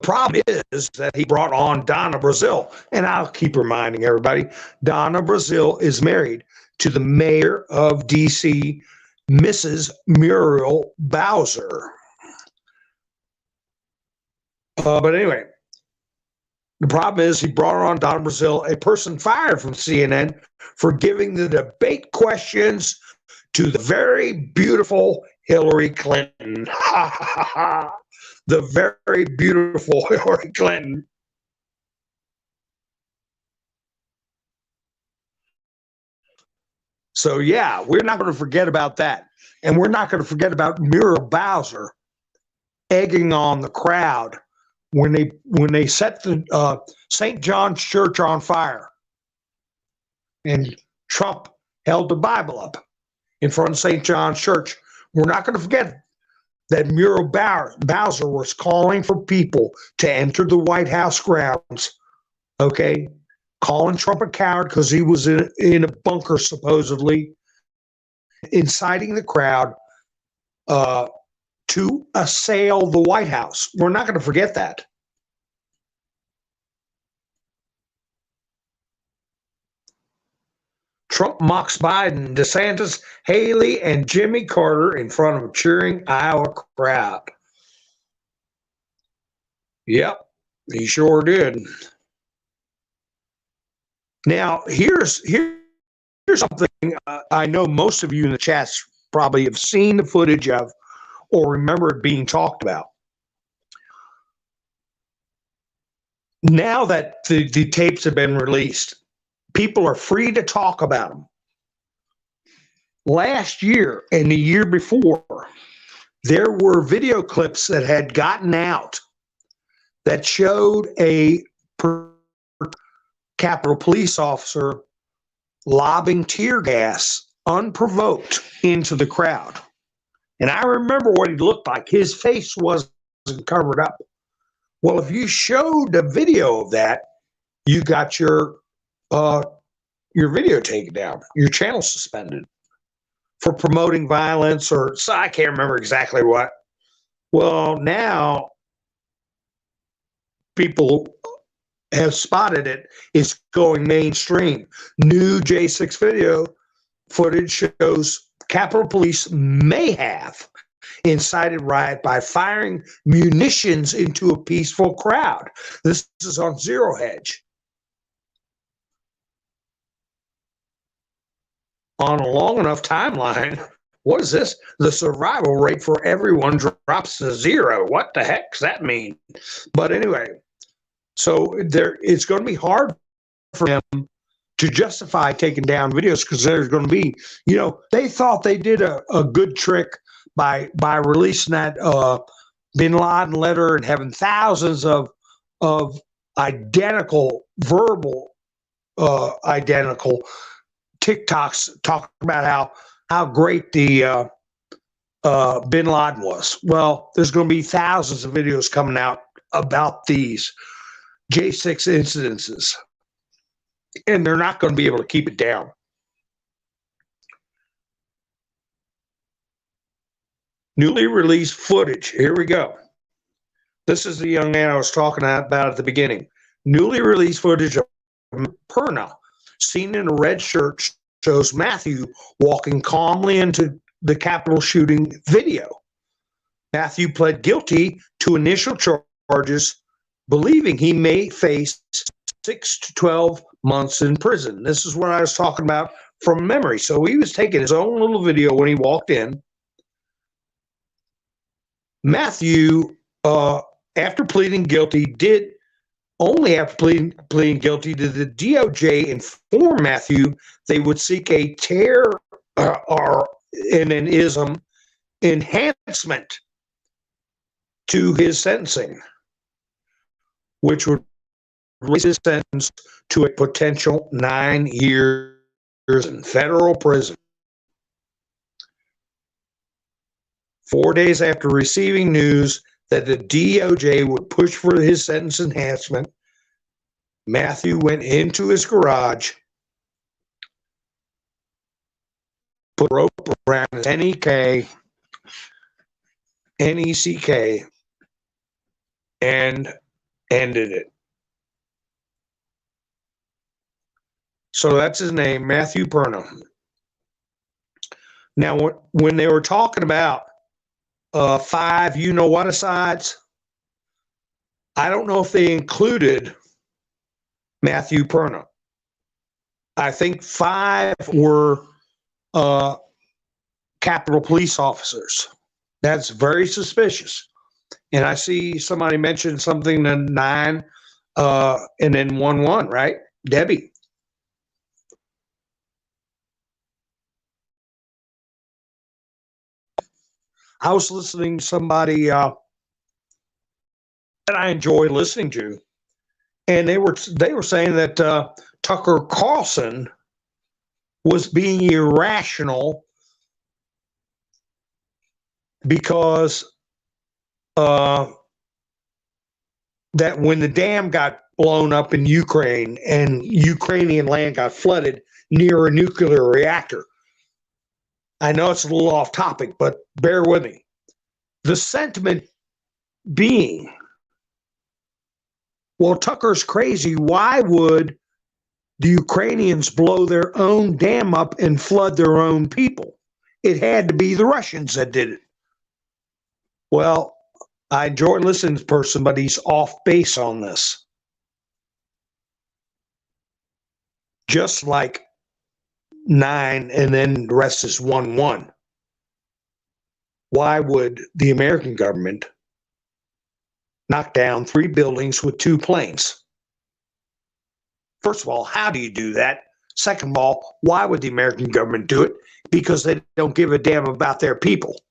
Speaker 1: problem is that he brought on Donna Brazil, and I'll keep reminding everybody, Donna Brazil is married to the mayor of D.C., Mrs. Muriel Bowser. But anyway, the problem is he brought on Donna Brazil, a person fired from CNN for giving the debate questions to the very beautiful Hillary Clinton. The very beautiful Hillary Clinton. So yeah, we're not going to forget about that. And we're not going to forget about Muriel Bowser egging on the crowd when they set the St. John's Church on fire. And Trump held the Bible up in front of St. John's Church. We're not going to forget that Muriel Bowser was calling for people to enter the White House grounds, okay? Calling Trump a coward because he was in a bunker, supposedly, inciting the crowd to assail the White House. We're not going to forget that. Trump mocks Biden, DeSantis, Haley, and Jimmy Carter in front of a cheering Iowa crowd. Yep, he sure did. Now, here's something I know most of you in the chats probably have seen the footage of or remember it being talked about. Now that the tapes have been released, people are free to talk about them. Last year and the year before, there were video clips that had gotten out that showed a Capitol police officer lobbing tear gas unprovoked into the crowd. And I remember what he looked like. His face wasn't covered up. Well, if you showed a video of that, you got your video taken down, your channel suspended for promoting violence, or so I can't remember exactly what. Well, now people have spotted it. It's going mainstream. New J6 video footage shows Capitol Police may have incited riot by firing munitions into a peaceful crowd. This is on Zero Hedge. On a long enough timeline, what is this? The survival rate for everyone drops to 0. What the heck does that mean? But anyway, so it's going to be hard for them to justify taking down videos because there's going to be, they thought they did a good trick by releasing that Bin Laden letter and having thousands of identical, verbal, identical TikToks talking about how great the Bin Laden was. Well, there's going to be thousands of videos coming out about these J6 incidences, and they're not going to be able to keep it down. Newly released footage. Here we go. This is the young man I was talking about at the beginning. Newly released footage of Perna, seen in a red shirt, shows Matthew walking calmly into the Capitol shooting video. Matthew pled guilty to initial charges, believing he may face 6 to 12 months in prison. This is what I was talking about from memory. So he was taking his own little video when he walked in. Matthew, after pleading guilty, did the DOJ inform Matthew they would seek a or an ism enhancement to his sentencing, which would raise his sentence to a potential 9 years in federal prison. 4 days after receiving news that the DOJ would push for his sentence enhancement, Matthew went into his garage, put a rope around his NECK, and ended it. So that's his name, Matthew Perna. Now, when they were talking about 5 you-know-what-asides, I don't know if they included Matthew Perna. I think 5 were Capitol police officers. That's very suspicious. And I see somebody mentioned something to 9 and then 1-1, right? Debbie. I was listening to somebody that I enjoy listening to, and they were saying that Tucker Carlson was being irrational because that when the dam got blown up in Ukraine and Ukrainian land got flooded near a nuclear reactor. I know it's a little off topic, but bear with me. The sentiment being, well, Tucker's crazy. Why would the Ukrainians blow their own dam up and flood their own people? It had to be the Russians that did it. Well, I enjoy listening to this person, but he's off base on this. Just like 9 and then the rest is 1-1. Why would the American government knock down 3 buildings with 2 planes? First of all, how do you do that? Second of all, why would the American government do it? Because they don't give a damn about their people.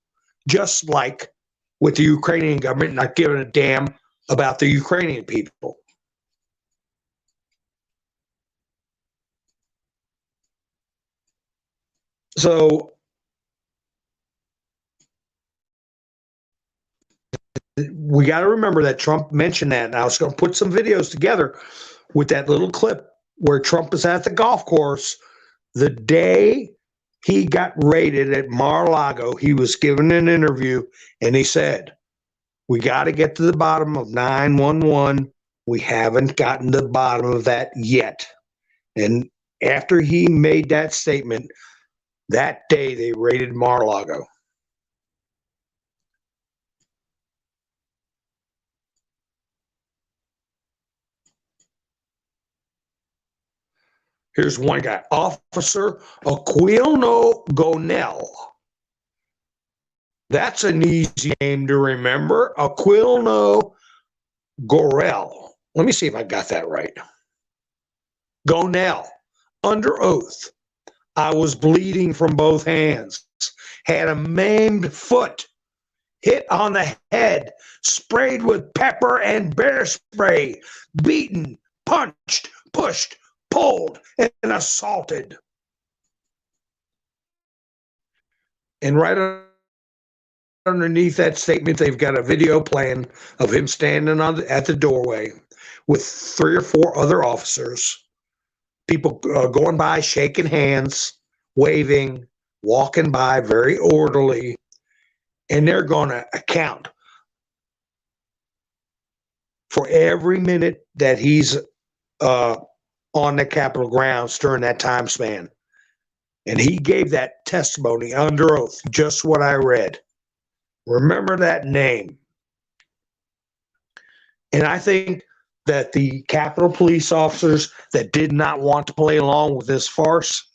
Speaker 1: Just like with the Ukrainian government not giving a damn about the Ukrainian people. So we got to remember that Trump mentioned that. And I was going to put some videos together with that little clip where Trump is at the golf course the day he got raided at Mar-a-Lago. He was given an interview and he said, we got to get to the bottom of 911. We haven't gotten to the bottom of that yet. And after he made that statement, that day they raided Mar-a-Lago. Here's one guy, Officer Aquilino Gonell. That's an easy name to remember. Aquilino Gorell. Let me see if I got that right. Gonell, under oath. I was bleeding from both hands, had a maimed foot, hit on the head, sprayed with pepper and bear spray, beaten, punched, pushed, pulled, and assaulted. And right underneath that statement, they've got a video playing of him standing at the doorway with 3 or 4 other officers, people going by, shaking hands, waving, walking by, very orderly, and they're going to account for every minute that he's on the Capitol grounds during that time span. And he gave that testimony under oath, just what I read. Remember that name. And I think that the Capitol Police officers that did not want to play along with this farce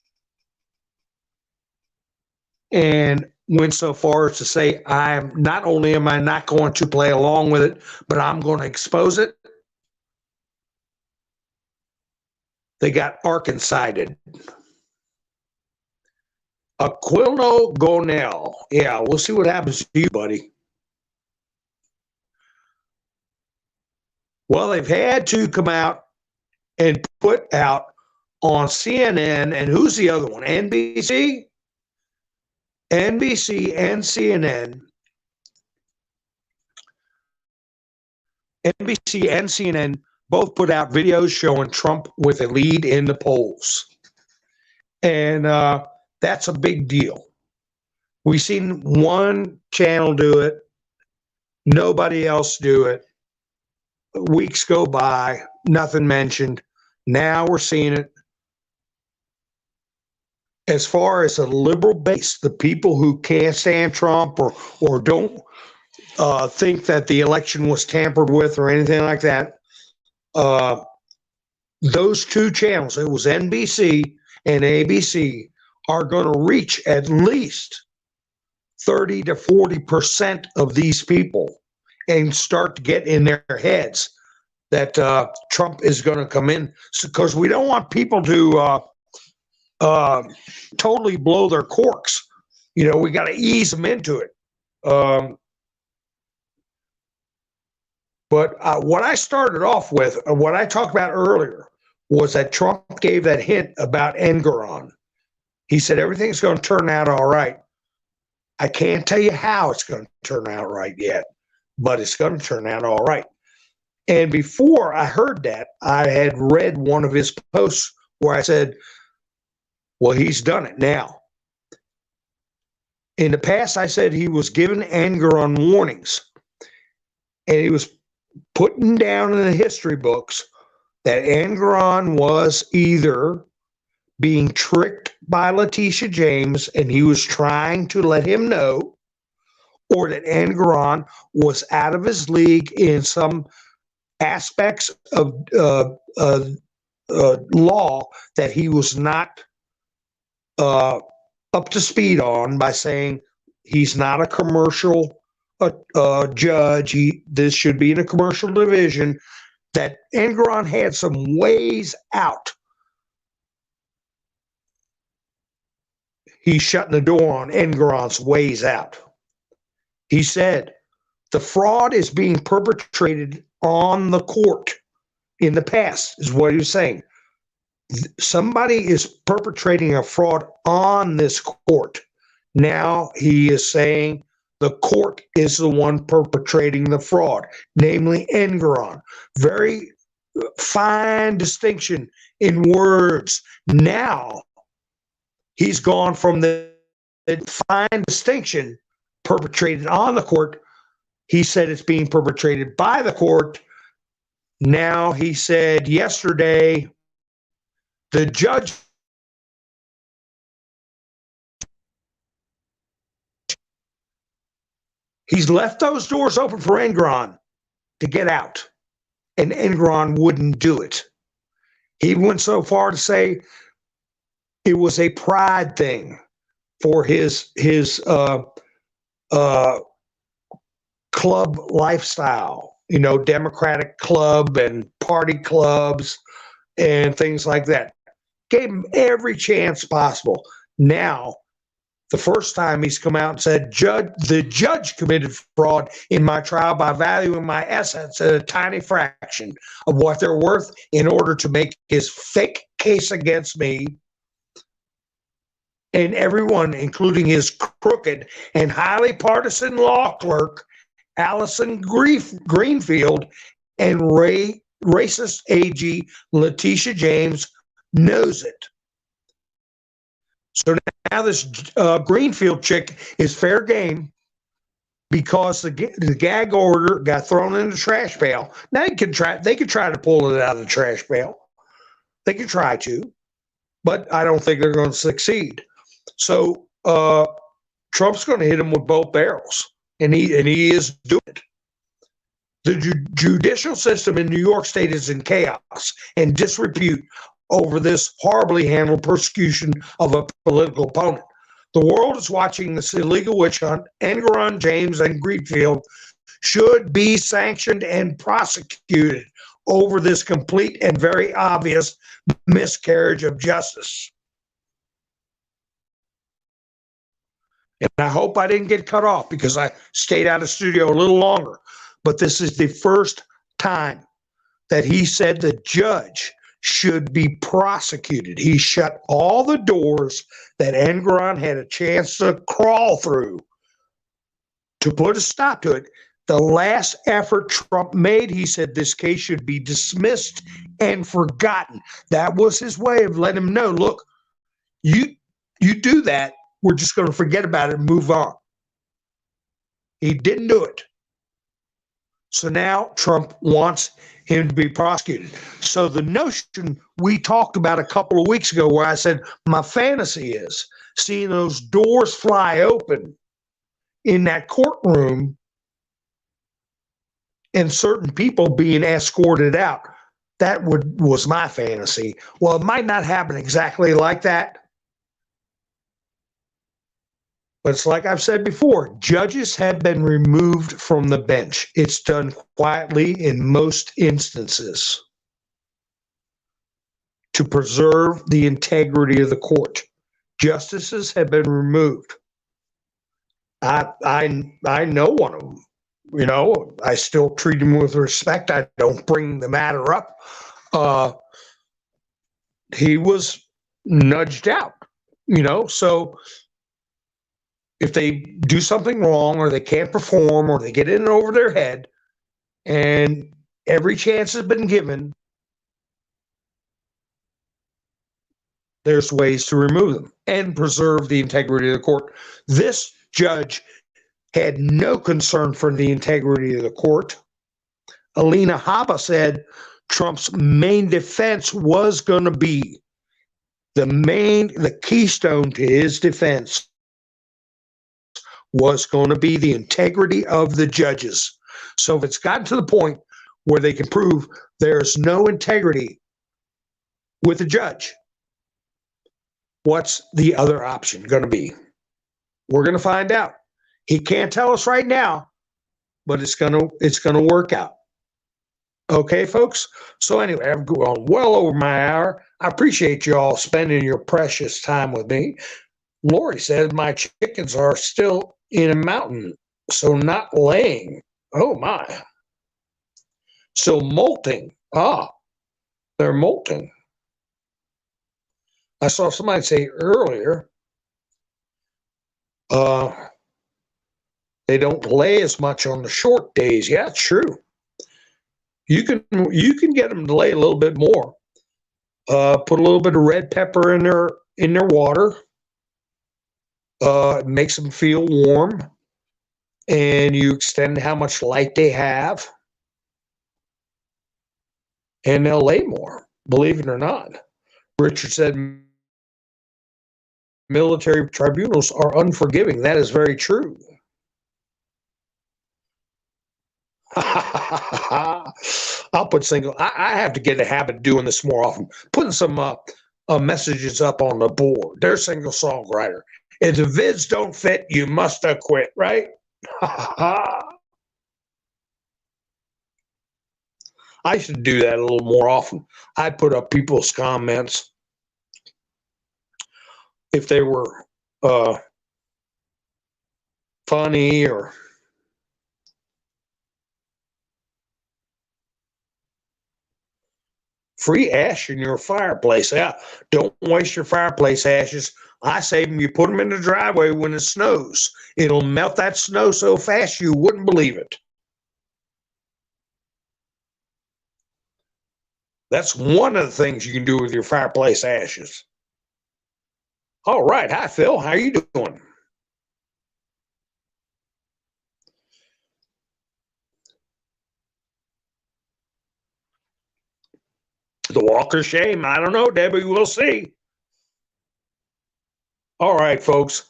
Speaker 1: and went so far as to say, not only am I not going to play along with it, but I'm going to expose it. They got Arkancided. Aquilino Gonell. Yeah, we'll see what happens to you, buddy. Well, they've had to come out and put out on CNN, and who's the other one? NBC? NBC and CNN. NBC and CNN both put out videos showing Trump with a lead in the polls. And that's a big deal. We've seen one channel do it, nobody else do it. Weeks go by, nothing mentioned. Now we're seeing it. As far as a liberal base, the people who can't stand Trump or don't think that the election was tampered with or anything like that, those 2 channels, it was NBC and ABC, are going to reach at least 30 to 40% of these people and start to get in their heads that Trump is going to come in, because we don't want people to totally blow their corks. You know, we got to ease them into it. But what I started off with, what I talked about earlier, was that Trump gave that hint about Engoron. He said everything's going to turn out all right. I can't tell you how it's going to turn out right yet, but it's going to turn out all right. And before I heard that, I had read one of his posts where I said, well, he's done it now. In the past, I said he was given Engoron warnings, and he was putting down in the history books that Engoron was either being tricked by Letitia James and he was trying to let him know, or that Engoron was out of his league in some aspects of law that he was not up to speed on, by saying he's not a commercial judge. This should be in a commercial division. That Engoron had some ways out. He's shutting the door on Engoron's ways out. He said the fraud is being perpetrated on the court in the past, is what he was saying. Somebody is perpetrating a fraud on this court. Now he is saying the court is the one perpetrating the fraud, namely Engoron. Very fine distinction in words. Now he's gone from the fine distinction perpetrated on the court. He said it's being perpetrated by the court. Now he said yesterday, the judge he's left those doors open for Engoron to get out, and Engoron wouldn't do it. He went so far to say it was a pride thing for his club lifestyle, you know, Democratic club and party clubs and things like that. Gave him every chance possible. Now, the first time he's come out and said, the judge committed fraud in my trial by valuing my assets at a tiny fraction of what they're worth in order to make his fake case against me. and everyone, including his crooked and highly partisan law clerk, Allison Greenfield, and racist AG Letitia James, knows it. So now this Greenfield chick is fair game because the gag order got thrown in the trash pail. Now they could try to pull it out of the trash pail. They could try to, but I don't think they're going to succeed. So Trump's going to hit him with both barrels, and he is doing it. The judicial system in New York State is in chaos and disrepute over this horribly handled persecution of a political opponent. The world is watching this illegal witch hunt. Engoron, James, and Greenfield should be sanctioned and prosecuted over this complete and very obvious miscarriage of justice. And I hope I didn't get cut off because I stayed out of studio a little longer. But this is the first time that he said the judge should be prosecuted. He shut all the doors that Engoron had a chance to crawl through to put a stop to it. The last effort Trump made, he said this case should be dismissed and forgotten. That was his way of letting him know, look, you do that, we're just going to forget about it and move on. He didn't do it. So now Trump wants him to be prosecuted. So the notion we talked about a couple of weeks ago where I said my fantasy is seeing those doors fly open in that courtroom and certain people being escorted out. That was my fantasy. Well, it might not happen exactly like that. But it's like I've said before, judges have been removed from the bench. It's done quietly in most instances to preserve the integrity of the court. Justices have been removed. I know one of them. You know, I still treat him with respect. I don't bring the matter up. He was nudged out, you know, so if they do something wrong or they can't perform or they get in over their head and every chance has been given, there's ways to remove them and preserve the integrity of the court. This judge had no concern for the integrity of the court. Alina Habba said Trump's main defense was going to be the keystone to his defense was going to be the integrity of the judges. So if it's gotten to the point where they can prove there's no integrity with the judge, what's the other option going to be? We're going to find out. He can't tell us right now, but it's going to work out. Okay, folks? So anyway, I've gone well over my hour. I appreciate you all spending your precious time with me. Lori says my chickens are still in a mountain, so not laying. Oh, my. So molting. They're molting. I saw somebody say earlier they don't lay as much on the short days. Yeah, it's true. You can get them to lay a little bit more. Put a little bit of red pepper in their water. It makes them feel warm, and you extend how much light they have, and they'll lay more, believe it or not. Richard said military tribunals are unforgiving. That is very true. I'll put single. I have to get a habit of doing this more often. Putting some messages up on the board. They're single songwriter. If the vids don't fit, you must have quit, right? I should do that a little more often. I'd put up people's comments if they were funny or free ash in your fireplace. Yeah, don't waste your fireplace ashes. I save them. You put them in the driveway when it snows. It'll melt that snow so fast you wouldn't believe it. That's one of the things you can do with your fireplace ashes. All right. Hi, Phil. How are you doing? The walk of shame. I don't know, Debbie. We'll see. All right, folks.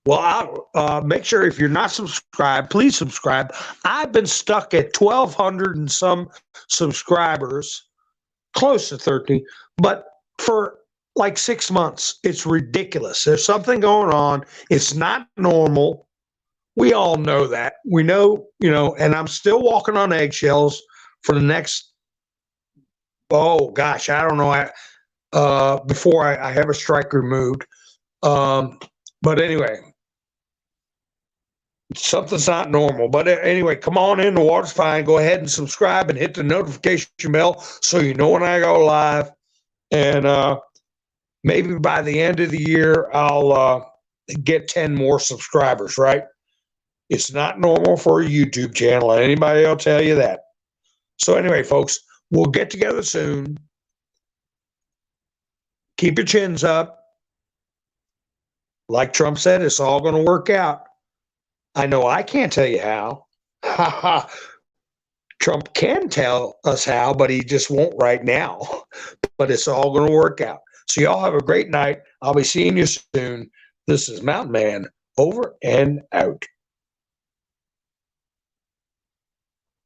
Speaker 1: Well, make sure if you're not subscribed, please subscribe. I've been stuck at 1,200 and some subscribers, close to 13, but for like 6 months. It's ridiculous. There's something going on. It's not normal. We all know that. We know, and I'm still walking on eggshells for the next, oh gosh, I don't know. Before I have a strike removed. But anyway, something's not normal. But anyway, come on in. The water's fine. Go ahead and subscribe and hit the notification bell so you know when I go live. And maybe by the end of the year, I'll get 10 more subscribers, right? It's not normal for a YouTube channel. Anybody will tell you that. So anyway, folks, we'll get together soon. Keep your chins up. Like Trump said, it's all going to work out. I know I can't tell you how. Trump can tell us how, but he just won't right now. But it's all going to work out. So y'all have a great night. I'll be seeing you soon. This is Mountain Man, over and out.